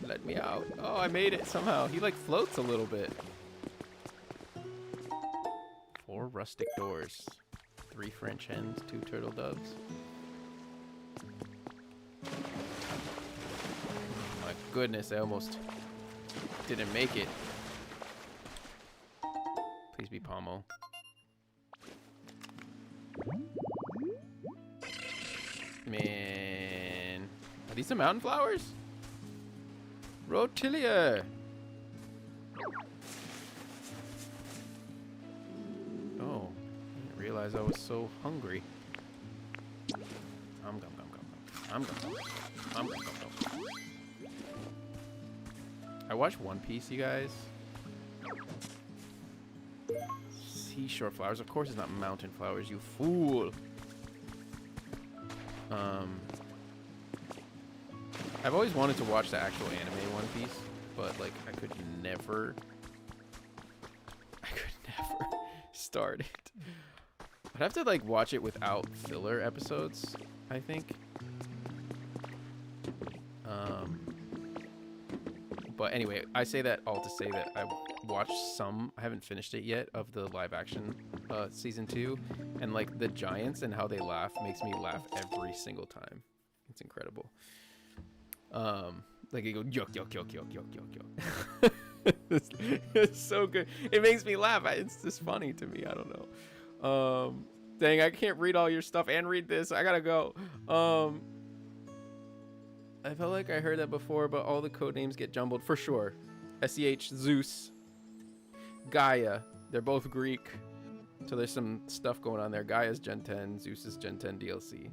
S1: Let me out. Oh, I made it somehow. He like floats a little bit. 4 rustic doors. 3 French hens, 2 turtle doves. My goodness, I almost didn't make it. Please be Pommel. Man. Are these the mountain flowers? Rotilia. Oh, I didn't realize I was so hungry. I'm gum gum gum gum. I'm gum gum. I'm gum gum gum. I watched One Piece, you guys. Seashore flowers. Of course it's not mountain flowers, you fool. I've always wanted to watch the actual anime One Piece, but like I could never start it. I'd have to like watch it without filler episodes, I think. But anyway, I say that all to say that I watched some, I haven't finished it yet, of the live action season 2, and like the giants and how they laugh makes me laugh every single time. It's incredible. Like they go yuck yuck yuck yuck yuck yuck yuck. It's so good. It makes me laugh. It's just funny to me. I don't know. Dang, I can't read all your stuff and read this. I gotta go. I felt like I heard that before, but all the code names get jumbled for sure. SEH, Zeus, Gaia. They're both Greek, so there's some stuff going on there. Gaia's Gen 10, Zeus is Gen 10 DLC.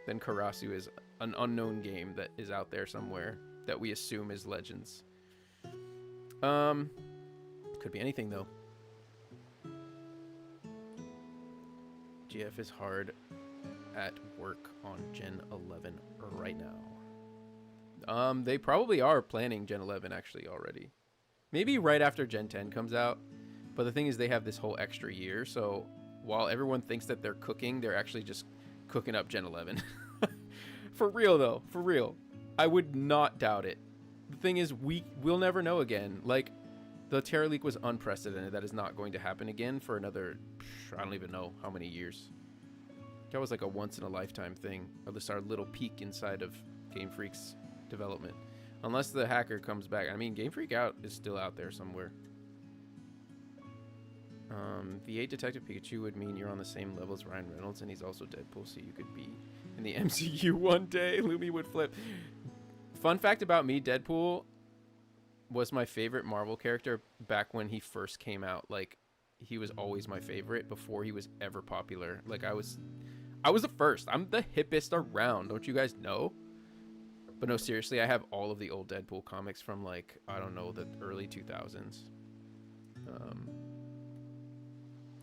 S1: Then Karasu is an unknown game that is out there somewhere that we assume is Legends. Could be anything though. GF is hard at work on Gen 11 right now. They probably are planning Gen 11 actually already. Maybe right after Gen 10 comes out. But the thing is they have this whole extra year. So while everyone thinks that they're cooking, they're actually just cooking up Gen 11. For real though, for real. I would not doubt it. The thing is we'll never know again. Like the Terra leak was unprecedented. That is not going to happen again for another, I don't even know how many years. That was like a once in a lifetime thing. Or this our little peek inside of Game Freak's development. Unless the hacker comes back. I mean, Game Freak out is still out there somewhere. V8 Detective Pikachu would mean you're on the same level as Ryan Reynolds, and he's also Deadpool, so you could be in the MCU one day. Lumi would flip. Fun fact about me, Deadpool was my favorite Marvel character back when he first came out. Like, he was always my favorite before he was ever popular. Like, I was the first. I'm the hippest around. Don't you guys know? But no, seriously, I have all of the old Deadpool comics from, like, I don't know, the early 2000s.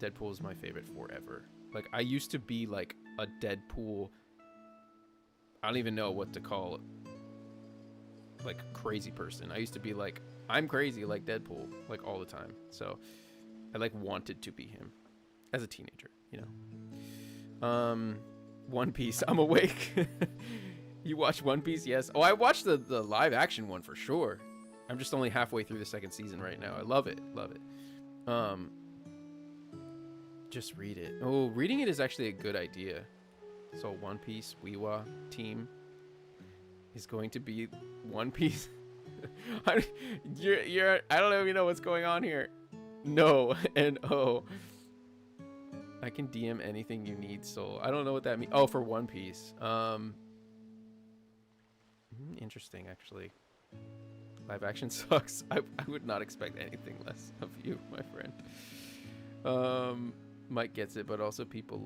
S1: Deadpool is my favorite forever. Like, I used to be, like, a Deadpool... I don't even know what to call it. Like, crazy person. I used to be, like, I'm crazy like Deadpool, like, all the time. So, I, like, wanted to be him. As a teenager, you know. One Piece. I'm awake. You watch One Piece? Yes. Oh, I watched the live action one for sure. I'm just only halfway through the second season right now. I love it. Love it. Just read it. Oh, reading it is actually a good idea. So One Piece Wiwa team is going to be One Piece. you're I don't even know what's going on here. No and oh. I can DM anything you need, Soul. I don't know what that means. Oh, for One Piece. Interesting, actually. Live action sucks. I would not expect anything less of you, my friend. Mike gets it, but also people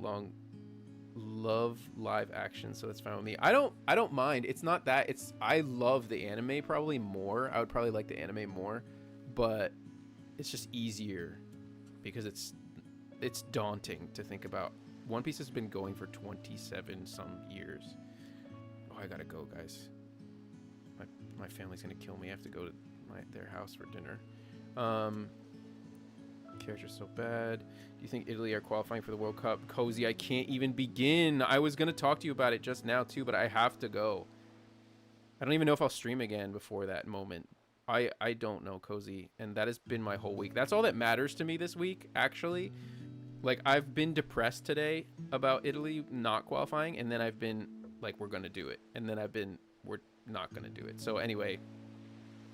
S1: love live action, so that's fine with me. I don't mind. It's not that. It's I love the anime probably more. I would probably like the anime more, but it's just easier because it's daunting to think about. One Piece has been going for 27 some years. Oh, I gotta go, guys. My family's gonna kill me. I have to go to their house for dinner. Character's so bad. Do you think Italy are qualifying for the World Cup? Cozy, I can't even begin. I was gonna talk to you about it just now too, but I have to go. I don't even know if I'll stream again before that moment. I don't know, Cozy, and that has been my whole week. That's all that matters to me this week, actually. Like, I've been depressed today about Italy not qualifying, and then I've been like, we're gonna do it, and then we're not gonna do it. So anyway,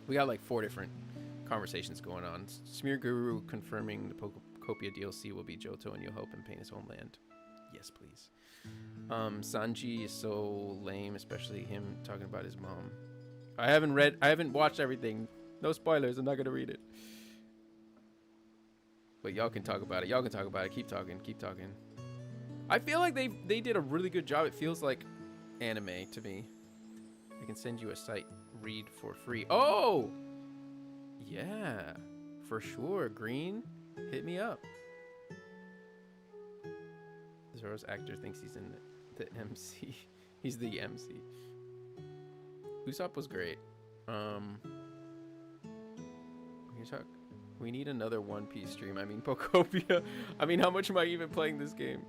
S1: we got like 4 different conversations going on. Smear Guru confirming the Pokopia DLC will be Johto and you'll help him paint his homeland. Yes, please. Sanji is so lame, especially him talking about his mom. I haven't watched everything. No spoilers, I'm not gonna read it. But y'all can talk about it. Keep talking. I feel like they did a really good job. It feels like anime to me. I can send you a site read for free. Oh! Yeah, for sure. Green, hit me up. Zoro's actor thinks he's in the MC. He's the MC. Usopp was great. We need another One Piece stream. I mean, Pokopia. I mean, how much am I even playing this game?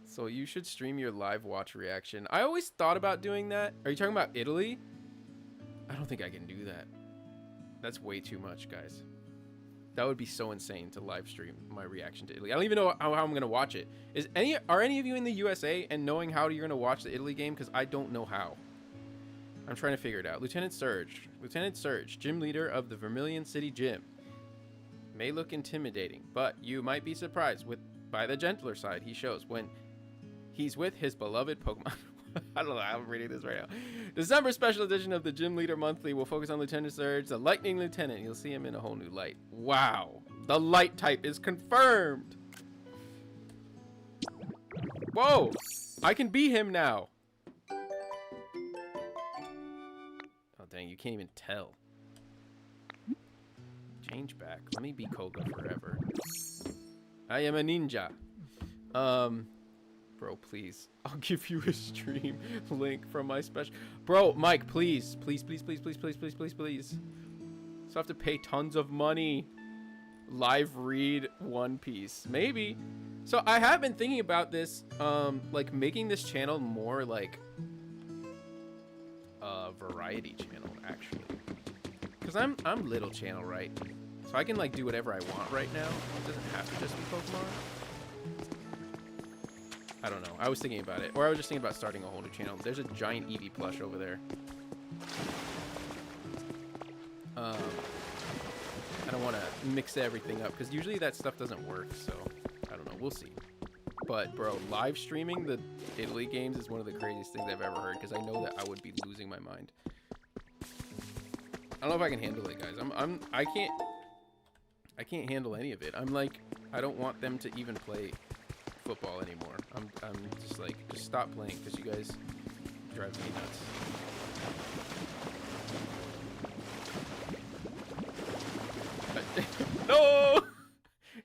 S1: So you should stream your live watch reaction. I always thought about doing that. Are you talking about Italy? I don't think I can do that. That's way too much, guys. That would be so insane to live stream my reaction to Italy. I don't even know how I'm going to watch it. Are any of you in the USA and knowing how you're going to watch the Italy game? Because I don't know how. I'm trying to figure it out. Lieutenant Surge, gym leader of the Vermilion City Gym. May look intimidating, but you might be surprised by the gentler side he shows when he's with his beloved Pokemon. I don't know. I'm reading this right now. December special edition of the Gym Leader Monthly will focus on Lieutenant Surge, the Lightning Lieutenant. You'll see him in a whole new light. Wow. The light type is confirmed. Whoa. I can be him now. Oh, dang. You can't even tell. Change back. Let me be Koga forever. I am a ninja. Bro, please. I'll give you a stream link from my special. Bro, Mike, please. Please. So I have to pay tons of money. Live read One Piece. Maybe. So I have been thinking about this, like making this channel more like a variety channel, actually. Because I'm little channel, right? So I can like do whatever I want right now. It doesn't have to just be Pokemon. I don't know. I was thinking about it. Or I was just thinking about starting a whole new channel. There's a giant Eevee plush over there. I don't want to mix everything up because usually that stuff doesn't work. So I don't know. We'll see. But bro, live streaming the Italy games is one of the craziest things I've ever heard because I know that I would be losing my mind. I don't know if I can handle it, guys. I can't handle any of it. I'm like, I don't want them to even play football anymore. I'm just like, just stop playing because you guys drive me nuts. No!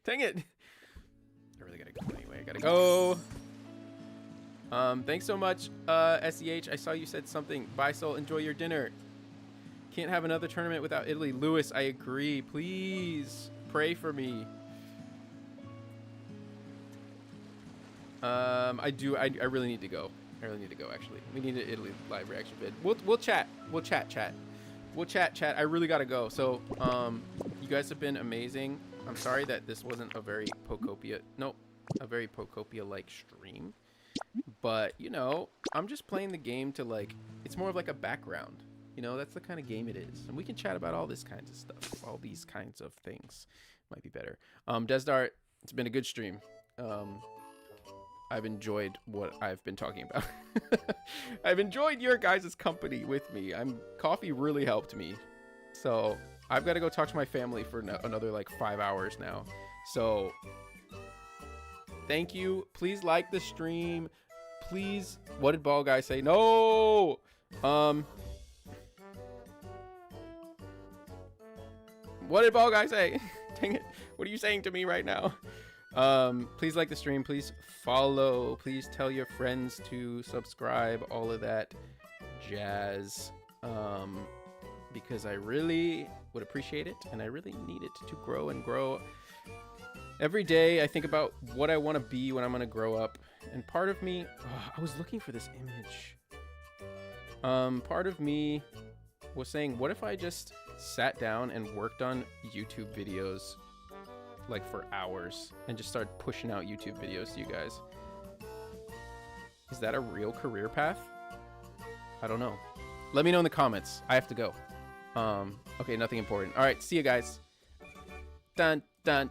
S1: Dang it! I really gotta go anyway. I gotta go. Thanks so much, SEH. I saw you said something. Bye, Soul. Enjoy your dinner. Can't have another tournament without Italy. Lewis, I agree. Please pray for me. I really need to go. Actually. We need an Italy live reaction vid. We'll chat. We'll chat. I really gotta go. So, you guys have been amazing. I'm sorry that this wasn't a very Pokopia-like stream. But, you know, I'm just playing the game to, like, it's more of like a background. You know, that's the kind of game it is. And we can chat about all this kinds of stuff. All these kinds of things. Might be better. Desdart, it's been a good stream. I've enjoyed what I've been talking about. I've enjoyed your guys' company with me. Coffee really helped me. So I've got to go talk to my family for another like 5 hours now. So thank you. Please like the stream. Please. What did Ball Guy say? No. What did Ball Guy say? Dang it. What are you saying to me right now? Please like the stream, please follow, please tell your friends to subscribe, all of that jazz, because I really would appreciate it and I really need it to grow and grow. Every day I think about what I want to be when I'm going to grow up, and part of me, I was looking for this image. Part of me was saying, what if I just sat down and worked on YouTube videos like for hours and just start pushing out YouTube videos to you guys. Is that a real career path? I don't know. Let me know in the comments. I have to go. Okay, nothing important. All right, see you guys. Dun dun